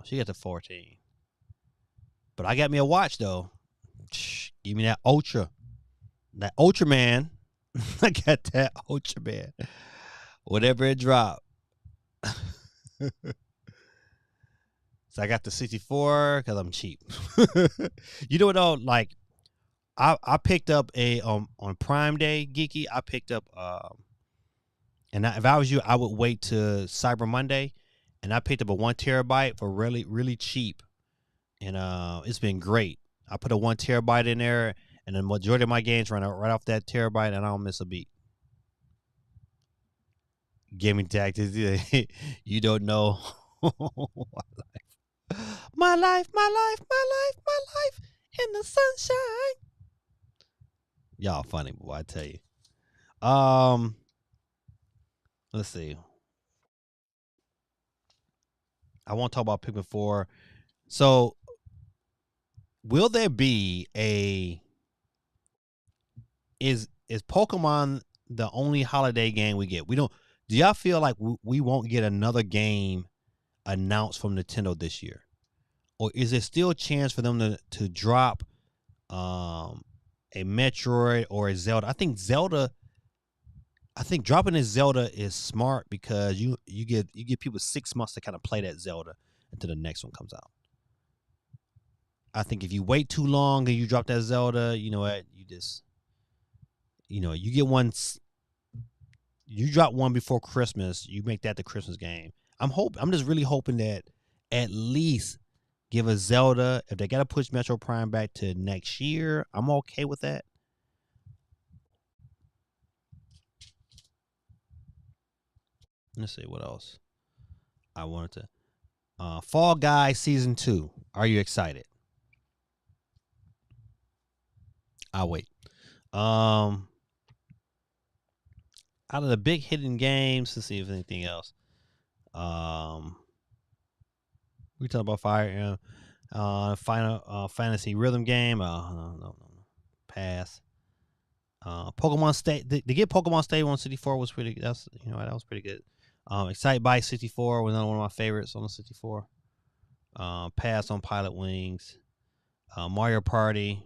the 14. But I got me a watch though. Give me that Ultra. That Ultra Man. I got that Ultra Man. Whatever it dropped. So I got the 64 because I'm cheap. You know what though? Like I picked up a on Prime Day, Geeky. I picked up and if I was you, I would wait to Cyber Monday, and I picked up a 1 terabyte for really really cheap, and it's been great. I put a 1 terabyte in there, and the majority of my games run right off that terabyte, and I don't miss a beat. Gaming tactics, you don't know. my life in the sunshine. Y'all funny, boy, I tell you. Let's see. I want to talk about Pikmin 4. So, will there be is Pokemon the only holiday game we get? We don't. Do y'all feel like we won't get another game announced from Nintendo this year, or is there still a chance for them to drop a Metroid or a Zelda? I think dropping a Zelda is smart because you get people 6 months to kind of play that Zelda until the next one comes out. I think if you wait too long and you drop that Zelda, you know what, you just, you get one. You drop one before Christmas, you make that the Christmas game. I'm just really hoping that at least give a Zelda. If they got to push Metro Prime back to next year, I'm okay with that. Let's see what else I wanted to. Fall Guys Season 2. Are you excited? I'll wait. Out of the big hidden games, let's see if there's anything else. We talked about Fire Final Fantasy rhythm game. No. Pass. Pokemon State. To get Pokemon State 164 was pretty. That was pretty good. Excite Bike 64 was another one of my favorites on the 64. Pass on Pilot Wings. Mario Party.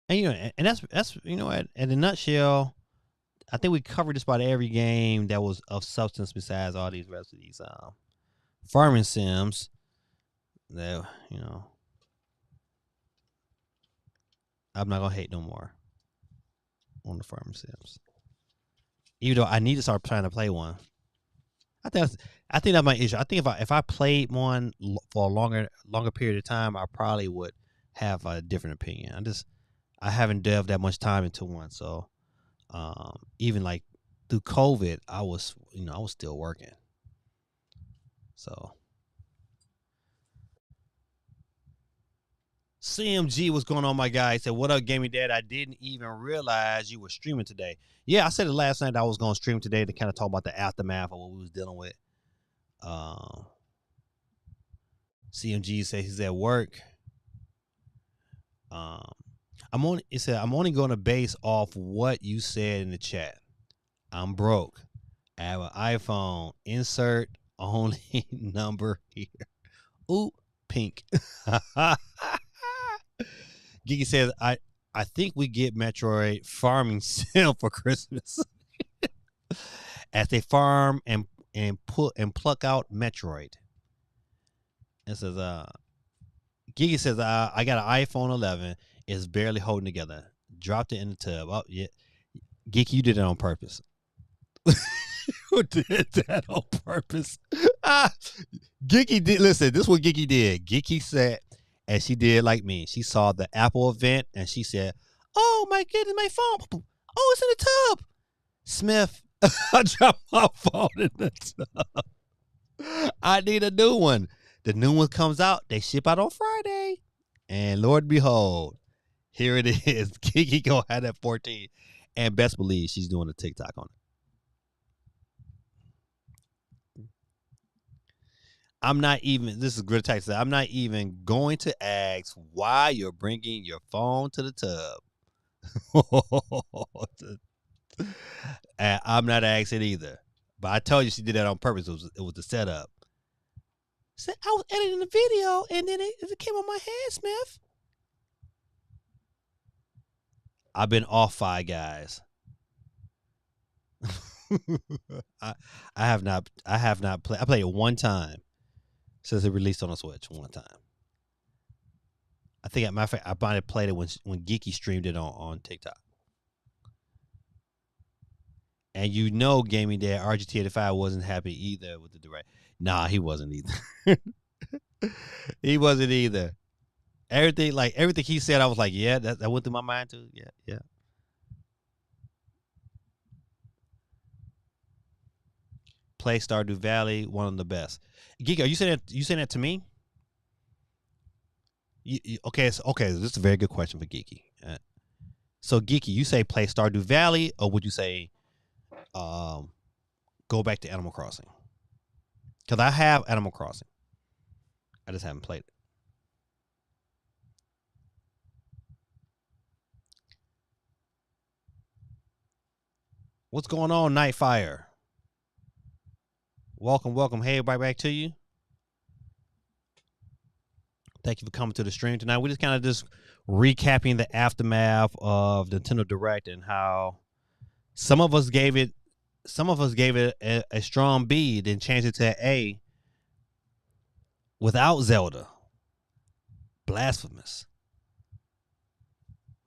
And and that's in a nutshell. I think we covered just about every game that was of substance besides all these rest of these farming sims. That I'm not gonna hate no more on the farming sims, even though I need to start trying to play one. I think that's my issue. I think if I played one for a longer period of time, I probably would have a different opinion. I haven't delved that much time into one, so Even like through COVID, I was still working. So CMG, what's going on, my guy? He said, "What up, gaming dad? I didn't even realize you were streaming today." Yeah, I said it last night. I was going to stream today to kind of talk about the aftermath of what we was dealing with. Um, CMG said he's at work. Um, It said I'm only going to base off what you said in the chat. I'm broke. I have an iPhone. Insert only number here. Ooh, pink. Gigi says I think we get Metroid farming sim for Christmas as they farm and pluck out Metroid. It says Gigi says I got an iPhone 11. It's barely holding together. Dropped it in the tub. Oh yeah, Gigi, you did it on purpose. Who did that on purpose? Gigi did. Listen, this is what Gigi did. Gigi said, and she did like me. She saw the Apple event and she said, "Oh my goodness, my phone! Oh, it's in the tub." Smith, I dropped my phone in the tub. I need a new one. The new one comes out. They ship out on Friday, and Lord behold, here it is. Gigi gonna have that 14, and best believe she's doing a TikTok on it. I'm not even. This is good text. I'm not even going to ask why you're bringing your phone to the tub. And I'm not asking either. But I told you she did that on purpose. It was the setup. Said I was editing the video and then it came on my head, Smith. I've been off Five Guys. I have not. I have not played. I played it one time since it released on the Switch. One time. I think, at matter of fact, I might have played it when Geeky streamed it on TikTok. And you know, gaming dad RGT85 wasn't happy either with the direct. Nah, he wasn't either. He wasn't either. Everything he said, I was like, yeah, that went through my mind too. Yeah, yeah. Play Stardew Valley, one of the best. Geeky, are you saying that? You saying that to me? Okay, okay. This is a very good question for Geeky. So Geeky, you say play Stardew Valley, or would you say, go back to Animal Crossing? Because I have Animal Crossing, I just haven't played it. What's going on, Nightfire? Welcome, welcome. Hey, everybody, back to you. Thank you for coming to the stream tonight. We're just kind of just recapping the aftermath of Nintendo Direct and how some of us gave it a strong B, then changed it to A without Zelda. Blasphemous.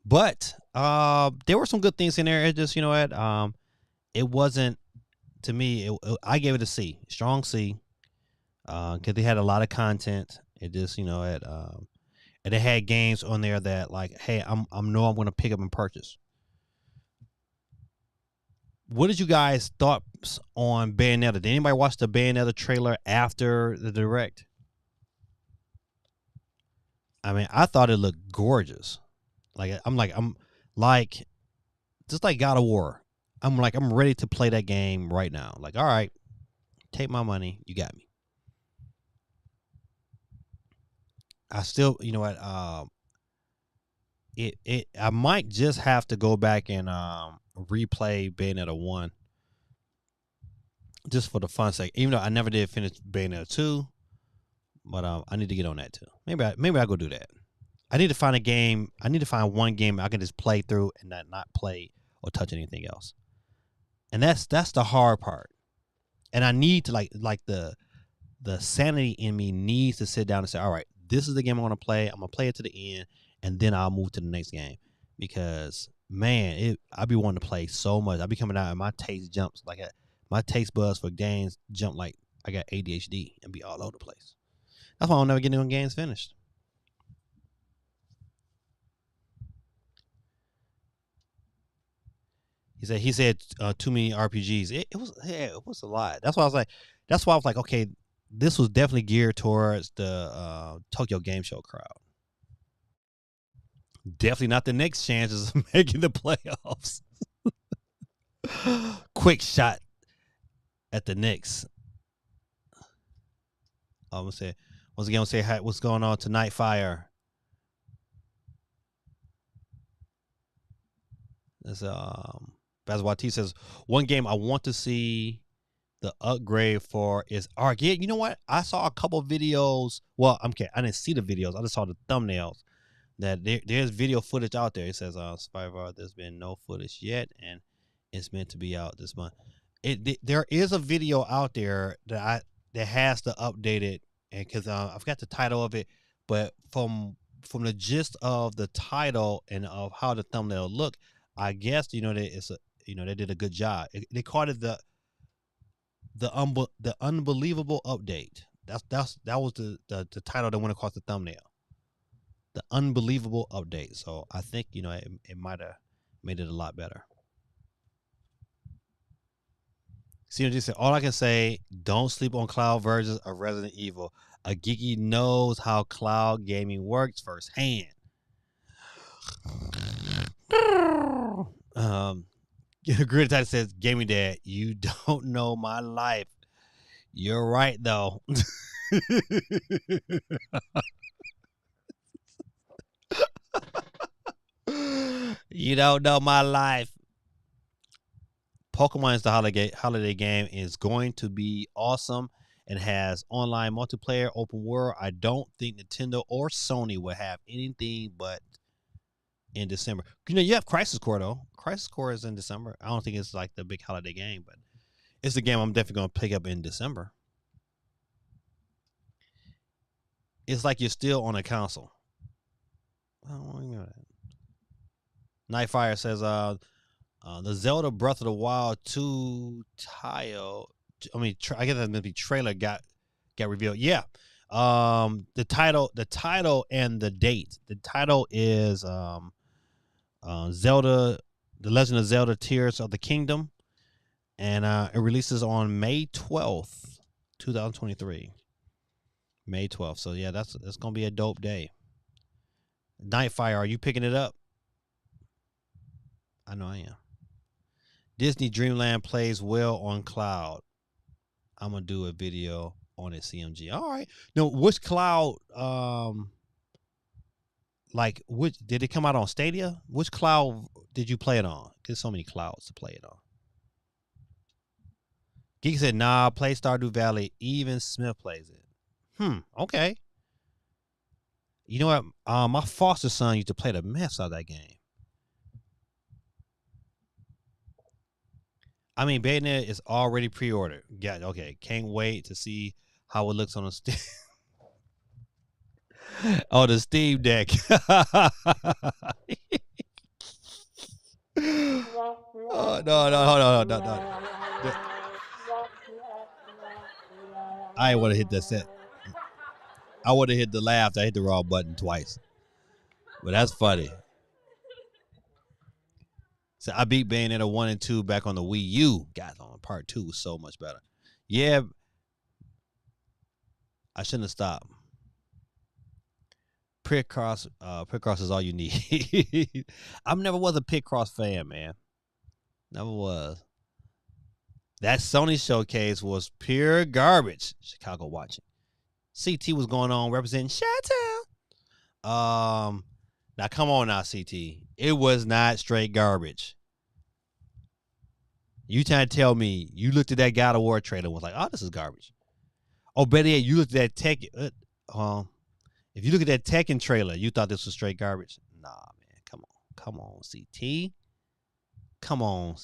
But there were some good things in there. It just, you know what, it wasn't, to me, I gave it a C, strong C, because they had a lot of content. It just, you know, and they had games on there that, like, hey, I'm going to pick up and purchase. What did you guys thoughts on Bayonetta? Did anybody watch the Bayonetta trailer after the Direct? I mean, I thought it looked gorgeous. I'm like, just like God of War. I'm ready to play that game right now. Like, all right, take my money. You got me. I still, you know what, I might just have to go back and replay Bayonetta 1 just for the fun sake. Even though I never did finish Bayonetta 2, but I need to get on that too. Maybe I'll go do that. I need to find a game. I need to find one game I can just play through and not play or touch anything else. And that's the hard part. And I need to like the sanity in me needs to sit down and say, all right, this is the game I want to play. I'm gonna play it to the end, and then I'll move to the next game. Because man, I be wanting to play so much. I be coming out and my taste jumps my taste buds for games jump like I got ADHD and be all over the place. That's why I'll never get any games finished. he said too many RPGs. It was a lot. That's why I was like, okay, this was definitely geared towards the Tokyo Game Show crowd. Definitely not the Knicks' chances of making the playoffs. Quick shot at the Knicks. I'm gonna say once again. I'm gonna say hi, what's going on tonight, Fire. That's Basketball T says one game I want to see the upgrade for is Arc. Yeah, you know what? I saw a couple videos. Well, I'm kidding. I didn't see the videos. I just saw the thumbnails. That there's video footage out there. It says Survivor. There's been no footage yet, and it's meant to be out this month. There is a video out there that has the updated, and because I forgot the title of it, but from the gist of the title and of how the thumbnail look, I guess that it's they did a good job. They called it the unbelievable update. That was the title that went across the thumbnail. The unbelievable update. So I think it might have made it a lot better. CMG said, all I can say, don't sleep on cloud versions of Resident Evil. A geeky knows how cloud gaming works firsthand. Grid Titan says, Gaming Dad, you don't know my life. You're right, though. You don't know my life. Pokemon is the holiday game is going to be awesome and has online multiplayer, open world. I don't think Nintendo or Sony will have anything but in December. You have Crisis Core though. Crisis Core is in December. I don't think it's like the big holiday game, but it's the game I'm definitely going to pick up in December. It's like you're still on a console. I don't know that. Nightfire says, the Zelda Breath of the Wild 2 tile. I guess that maybe trailer got revealed. Yeah. The title and the date. The title is Zelda, The Legend of Zelda: Tears of the Kingdom, and it releases on May 12th, 2023. May 12th. So yeah, that's gonna be a dope day. Nightfire, are you picking it up? I know I am. Disney Dreamland plays well on cloud. I'm gonna do a video on it, CMG. All right. No, which cloud? Like which did it come out on Stadia? Which cloud did you play it on? There's so many clouds to play it on. Geek said, "Nah, play Stardew Valley. Even Smith plays it." Okay. You know what? My foster son used to play the mess out of that game. I mean, Bayonetta is already pre-ordered. Yeah, okay. Can't wait to see how it looks on the Steam. Oh, the Steam Deck. Oh, no. I ain't want to hit that set. I would have hit the laugh. I hit the wrong button twice. But that's funny. So I beat Bayonetta 1 and 2 back on the Wii U. God, on part 2 was so much better. Yeah. I shouldn't have stopped. Picross is all you need. I never was a Picross fan, man. Never was. That Sony showcase was pure garbage. Chicago watching. CT was going on representing Chi-Town. Now come on now, CT. It was not straight garbage. You trying to tell me you looked at that God of War trailer and was like, oh, this is garbage. Oh, better yet, you looked at that Tekken. If you look at that Tekken trailer, you thought this was straight garbage. Nah, man. Come on, CT. Come on.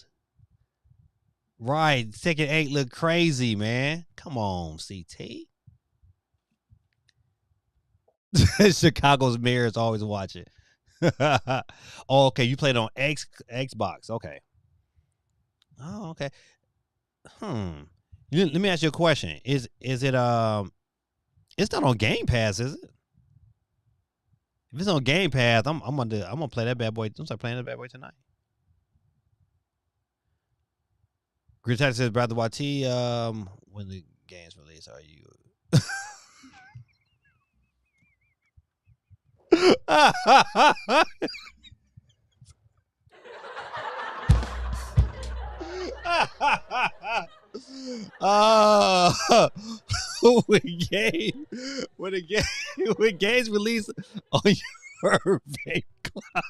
Right. Tekken 8 look crazy, man. Come on, CT. Chicago's mayor is always watching. Oh, okay. You played on Xbox. Okay. Oh, okay. Let me ask you a question. Is it it's not on Game Pass, is it? If it's on Game Pass, I'm gonna play that bad boy. I'm start playing that bad boy tonight. Gritati says, Brother YT, when the game's released, are you? When games release on your vape cloud.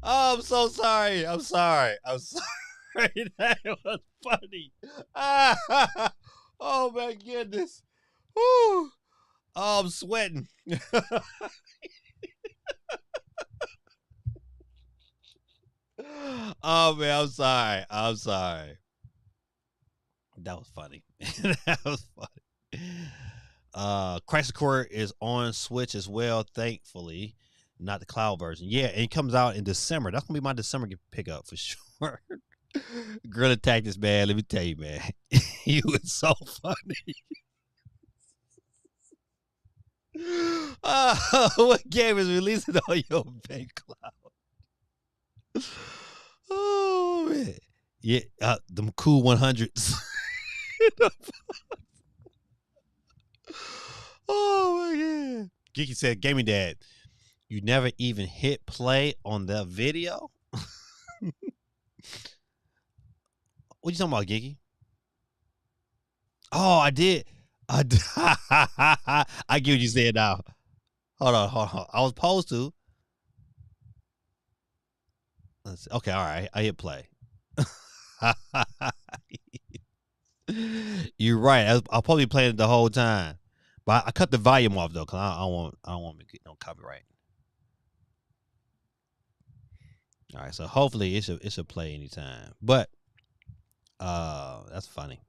Oh, I'm so sorry. I'm sorry. That was funny. Oh my goodness. Whew. Oh, I'm sweating. Oh man, I'm sorry. I'm sorry. That was funny. That was funny. Crisis Core is on Switch as well, thankfully. Not the cloud version. Yeah, and it comes out in December. That's gonna be my December pickup for sure. Gorilla Tactics, man. Let me tell you, man. You was so funny. What game is releasing on your bank cloud? Oh man. Yeah, them cool 100s. Oh my god. Geeky said, Gaming Dad, you never even hit play on the video? What you talking about, Geeky? Oh, I did. I get what you said now. Hold on. I was supposed to. Let's see. Okay, all right. I hit play. You're right. I'll probably play it the whole time, but I cut the volume off though, cause I don't want to get no copyright. All right, so hopefully it should play anytime. But that's funny.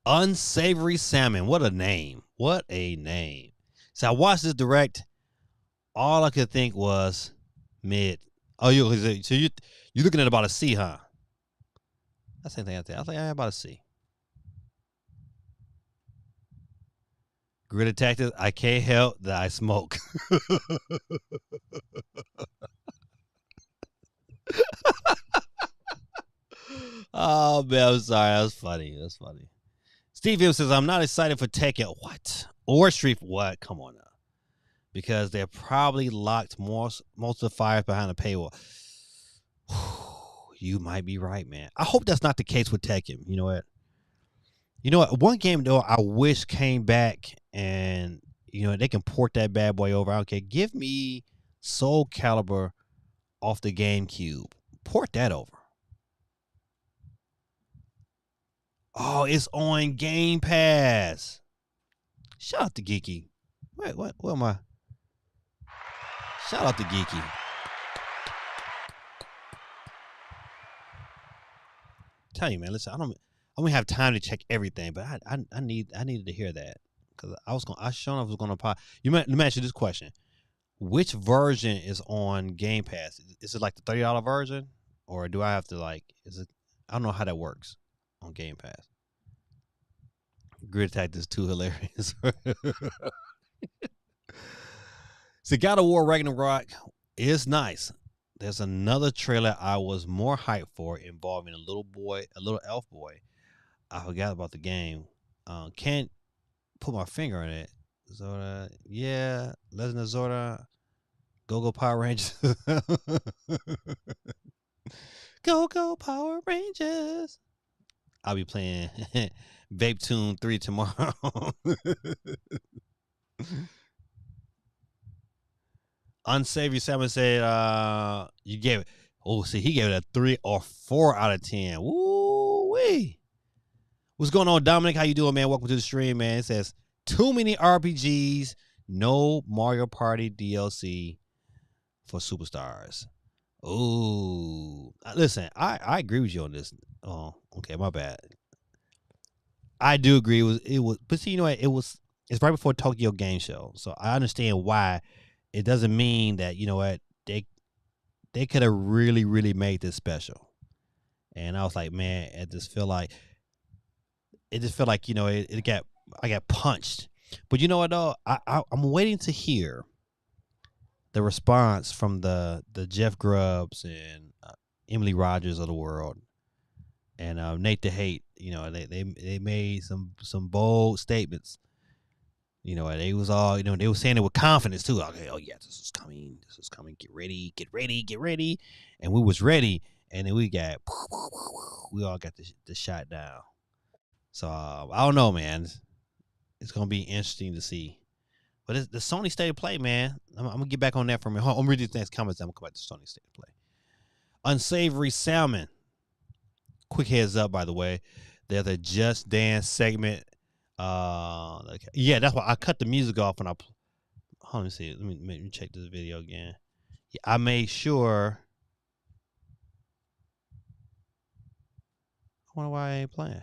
Unsavory Salmon. What a name. What a name. So I watched this direct. All I could think was mid. Oh, so you're looking at about a C, huh? That's the same thing I think. I was like, I'm about a C. Grid Tactics, I can't help that I smoke. Oh man, I'm sorry. That was funny. That's funny. Steve Hill says, I'm not excited for Tekken. What? Or Street. What? Come on now. Because they're probably locked most of the fires behind the paywall. You might be right, man. I hope that's not the case with Tekken. You know what? One game though I wish came back, and they can port that bad boy over. Okay, give me Soul Calibur off the GameCube. Port that over. Oh, it's on Game Pass. Shout out to Geeky. Wait, what am I? Shout out to Geeky. Tell you, man. Listen, I don't have time to check everything, but I needed to hear that, because I sure enough was gonna pop. Let me ask you this question: which version is on Game Pass? Is it like the $30 version, or do I have to is it? I don't know how that works on Game Pass. Grid Attack is too hilarious. So God of War Ragnarok is nice. There's another trailer I was more hyped for, involving a little elf boy. I forgot about the game. Can't put my finger on it. Zora, yeah, Legend of Zora, Go Power Rangers. Go Power Rangers. I'll be playing Vape Tune 3 tomorrow. Unsavory Salmon said, you gave it. Oh, see, he gave it a 3 or 4 out of 10. Woo wee. What's going on, Dominic? How you doing, man? Welcome to the stream, man. It says, too many RPGs, no Mario Party DLC for Superstars. Oh, listen, I agree with you on this. Oh, okay, my bad. I do agree. It was, but see, you know what? It's right before Tokyo Game Show, so I understand why. It doesn't mean that they could have really, really made this special. And I was like, man, I just feel like it just felt like it got I got punched. But you know what though, I'm waiting to hear the response from the Jeff Grubbs and Emily Rogers of the world and Nate the Hate. They made some bold statements. They was all they were saying it with confidence too. Okay, oh yeah, this is coming, this is coming. Get ready, get ready, get ready, and we was ready, and then we all got the shot down. So I don't know, man. It's gonna be interesting to see. But it's the Sony State of Play, man. I'm gonna get back on that for a minute. I'm reading these next comments. I'm gonna come back to Sony State of Play. Unsavory salmon. Quick heads up, by the way. There's a Just Dance segment. Yeah, that's why I cut the music off when I. Let me see. Let me check this video again. Yeah, I made sure. I wonder why I ain't playing.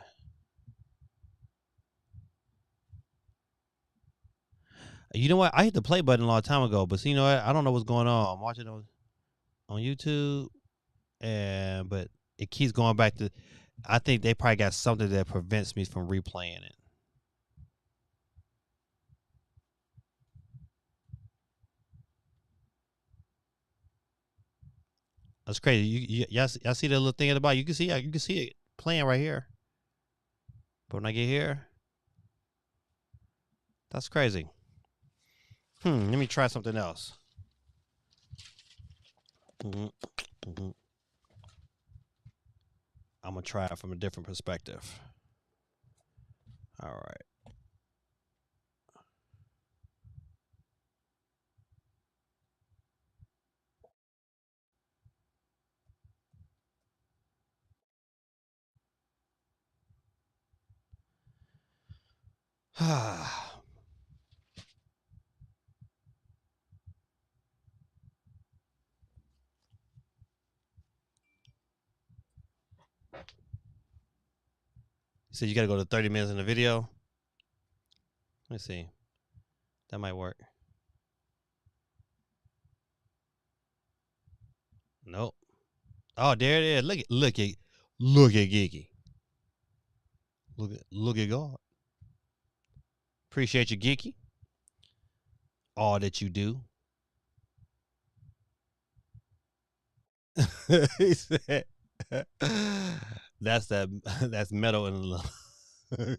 You know what? I hit the play button a long time ago, but see, you know what? I don't know what's going on. I'm watching on YouTube, but it keeps going back to. I think they probably got something that prevents me from replaying it. That's crazy. Y'all see the little thing at the bottom? You can see it playing right here. But when I get here, that's crazy. Let me try something else. I'm gonna try it from a different perspective. All right. So you got to go to 30 minutes in the video. Let me see. That might work. Nope. Oh, there it is. Look at Geeky. Look at God. Appreciate you, Geeky. All that you do. He said, that's metal in love. He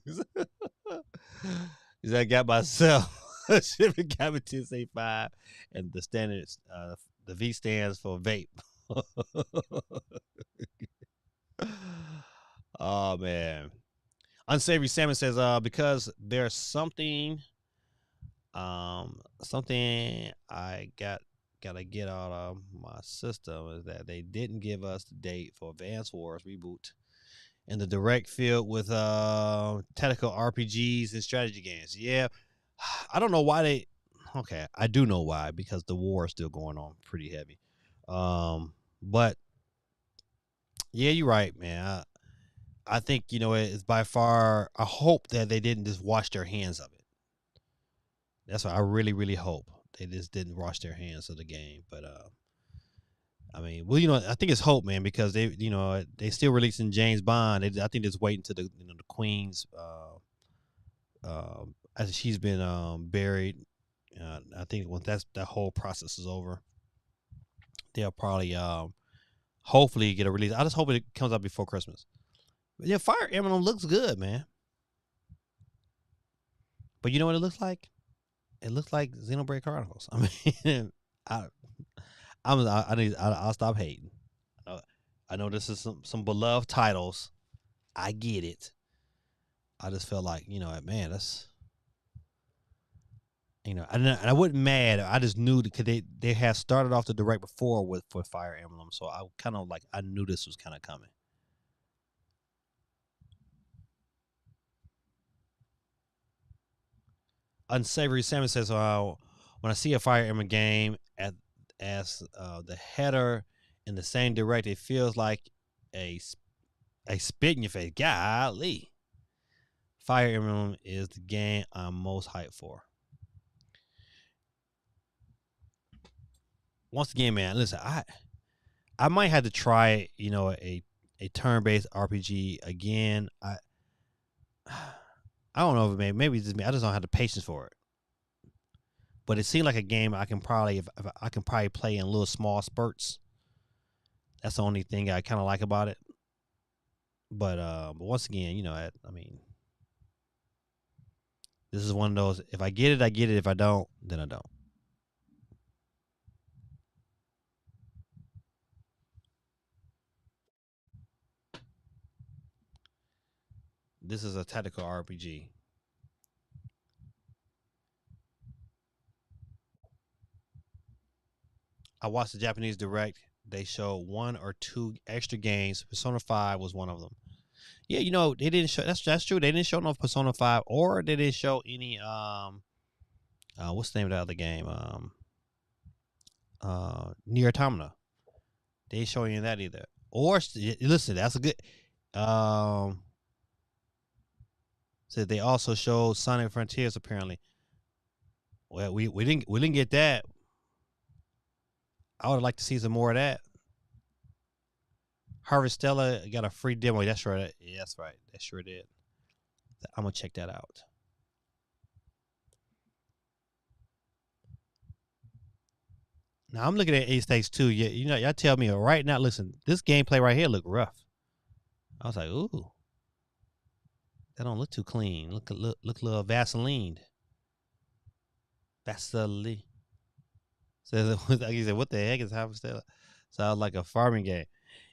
said, I got myself shipping cabinet 1085 and the standards the V stands for vape. Oh man. Unsavory Salmon says, because there's something something I gotta get out of my system is that they didn't give us the date for Advance Wars reboot in the direct field with tactical RPGs and strategy games. Yeah. I don't know why they okay, I do know why, because the war is still going on pretty heavy. But yeah, you're right, man. I think it's by far. I hope that they didn't just wash their hands of it. That's what I really, really hope they just didn't wash their hands of the game. But I mean, well, I think it's hope, man, because they still releasing James Bond. I think just waiting to the the Queen's as she's been buried. I think once that whole process is over, they'll probably hopefully get a release. I just hope it comes out before Christmas. But yeah, Fire Emblem looks good, man. But you know what it looks like? It looks like Xenoblade Chronicles. I mean, I'll stop hating. I know this is some beloved titles. I get it. I just felt like man, that's and I wasn't mad. I just knew because they had started off the direct before for Fire Emblem, so I kind of I knew this was kind of coming. Unsavory Salmon says, when I see a Fire Emblem game as the header in the same direct, it feels like a spit in your face. Golly. Fire Emblem is the game I'm most hyped for. Once again, man, listen, I might have to try, a turn-based RPG again. I don't know if maybe it's just me. I just don't have the patience for it. But it seemed like a game I can probably if I can probably play in little small spurts. That's the only thing I kind of like about it. But once again, I mean, this is one of those. If I get it, I get it. If I don't, then I don't. This is a tactical RPG. I watched the Japanese direct. They showed one or two extra games. Persona 5 was one of them. Yeah, they didn't show. That's true. They didn't show no Persona 5, or they didn't show any. What's the name of the other game? Near Automata. They didn't show any of that either. Or listen, that's a good. Um, said they also showed Sonic Frontiers apparently. Well, we didn't get that. I would like to see some more of that. Harvestella got a free demo. That's right. Yeah, that's right. That sure did. I'm gonna check that out. Now I'm looking at Ace Takes Two. Yeah, y'all tell me right now. Listen, this gameplay right here look rough. I was like, ooh, that don't look too clean. Look a little Vaseline. Vaseline. So like you said, what the heck is Harvestella? Sounds like a farming game.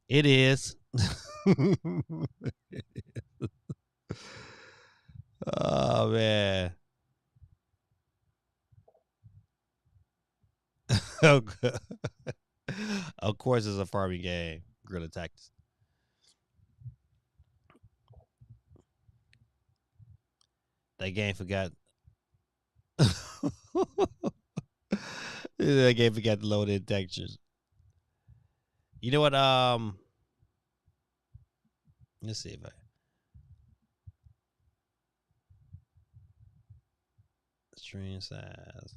It is. Oh man. of course, it's a farming game. Guerrilla Tactics. That game forgot. That game forgot to load in textures. You know what? Let's see if I stream size.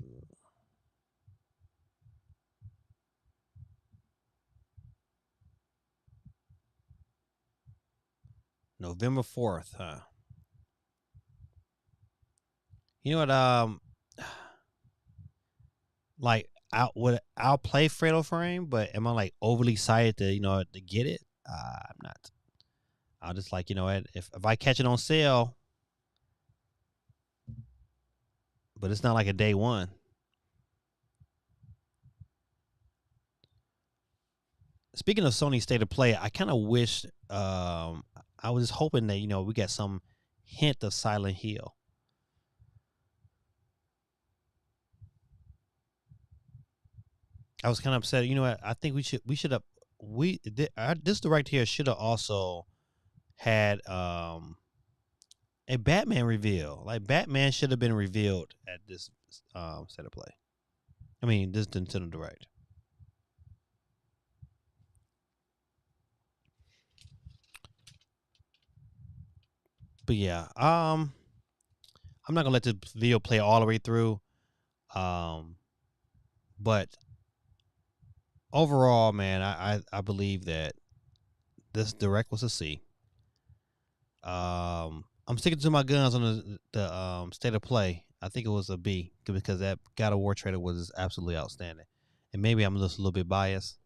November 4th, huh? You know what? Like I'll play Fatal Frame, but am I like overly excited to to get it? I'm not. I'll just like what if I catch it on sale, but it's not like a day one. Speaking of Sony State of Play, I kind of wish I was hoping that we got some hint of Silent Hill. I was kind of upset. You know what? I think we should have this direct here should have also had a Batman reveal. Like Batman should have been revealed at this set of play. I mean, this Nintendo Direct. But yeah, I'm not gonna let the video play all the way through. Um, but overall, man, I believe that this direct was a C. I'm sticking to my guns on the state of play. I think it was a B because that God of War trailer was absolutely outstanding. And maybe I'm just a little bit biased,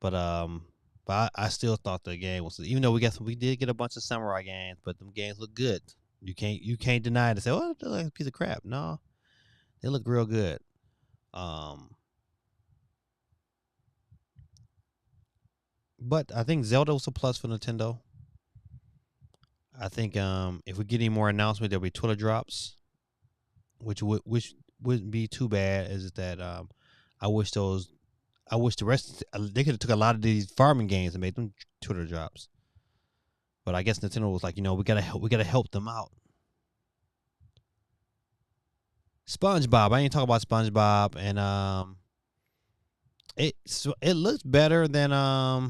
but I still thought the game was, even though we did get a bunch of samurai games, but them games look good. You can't deny it and say, oh, they're like a piece of crap. No, they look real good. Um, but I think Zelda was a plus for Nintendo. I think if we get any more announcement, there'll be Twitter drops, which wouldn't be too bad. Is that I wish those I wish the rest they could have took a lot of these farming games and made them Twitter drops. But I guess Nintendo was like, we gotta help them out. SpongeBob, I ain't talking about SpongeBob, and it looks better than other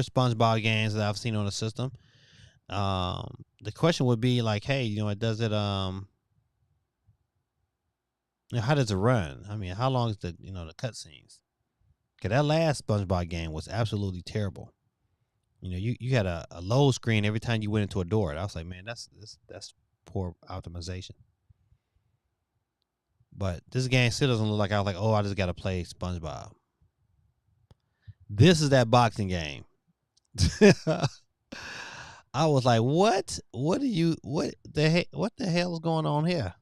SpongeBob games that I've seen on the system. The question would be like, hey, does it how does it run? I mean, how long is the cutscenes? Cause that last SpongeBob game was absolutely terrible. You had a load screen every time you went into a door. And I was like, man, that's poor optimization. But this game still doesn't look like I was like, oh, I just got to play SpongeBob. This is that boxing game. I was like, what? What the hell is going on here?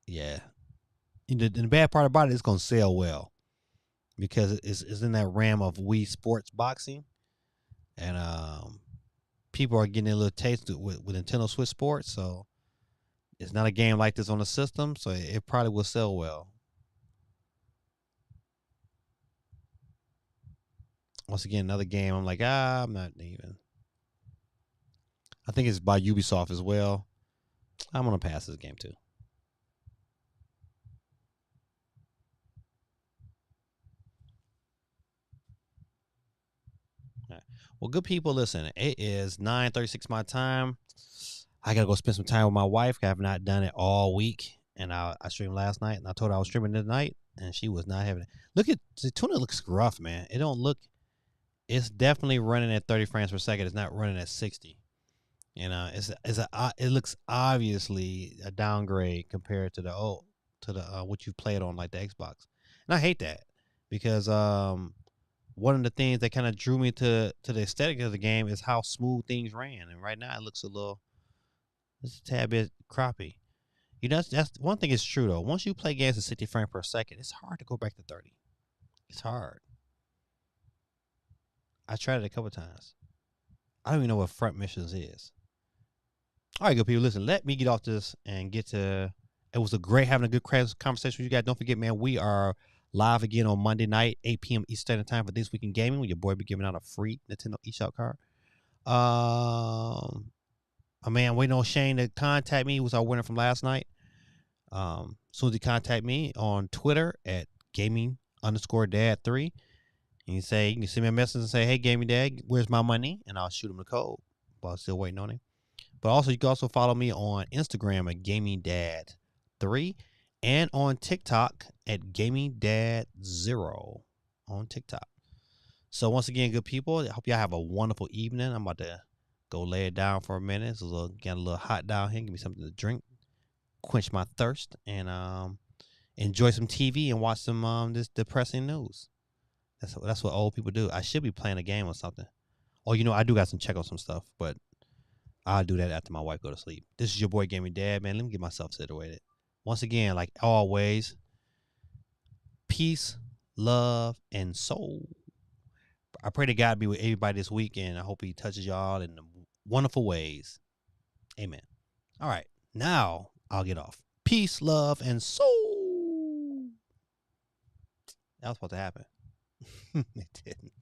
Yeah. And the bad part about it is going to sell well because it's in that realm of Wii Sports boxing, and people are getting a little taste with Nintendo Switch Sports. So it's not a game like this on the system, so it probably will sell well. Once again, another game. I'm like, I'm not even. I think it's by Ubisoft as well. I'm gonna pass this game too. All right. Well, good people, listen. It is 9:36 my time. I gotta go spend some time with my wife. I have not done it all week, and I streamed last night, and I told her I was streaming tonight, and she was not having it. Look at the tuna looks rough, man. It don't look. It's definitely running at 30 frames per second. It's not running at 60. It looks obviously a downgrade compared to the what you played on like the Xbox, and I hate that because one of the things that kind of drew me to the aesthetic of the game is how smooth things ran, and right now it looks it's a tad bit crappy. That's one thing is true though. Once you play games at 60 frames per second, it's hard to go back to 30. It's hard. I tried it a couple times. I don't even know what front missions is. All right, good people. Listen, let me get off this and get to. It was having a good conversation with you guys. Don't forget, man, we are live again on Monday night, 8 p.m. Eastern Standard Time for This Week in Gaming, where your boy be giving out a free Nintendo eShop card. Man, waiting on Shane to contact me. He was our winner from last night. As soon as he contact me on Twitter at gaming_dad3, and you can send me a message and say, hey, gaming dad, where's my money? And I'll shoot him the code. But I'm still waiting on him. But also, you can also follow me on Instagram at GamingDad3 and on TikTok at GamingDad0 on TikTok. So once again, good people, I hope y'all have a wonderful evening. I'm about to go lay it down for a minute. It's getting a little hot down here. Give me something to drink, quench my thirst, and enjoy some TV and watch some this depressing news. That's what old people do. I should be playing a game or something. Oh, I do got some check on some stuff, but I'll do that after my wife go to sleep. This is your boy Gaming Dad, man. Let me get myself situated. Once again, like always, peace, love, and soul. I pray to God be with everybody this week, and I hope he touches y'all in wonderful ways. Amen. All right, now I'll get off. Peace, love, and soul. That was supposed to happen. It didn't.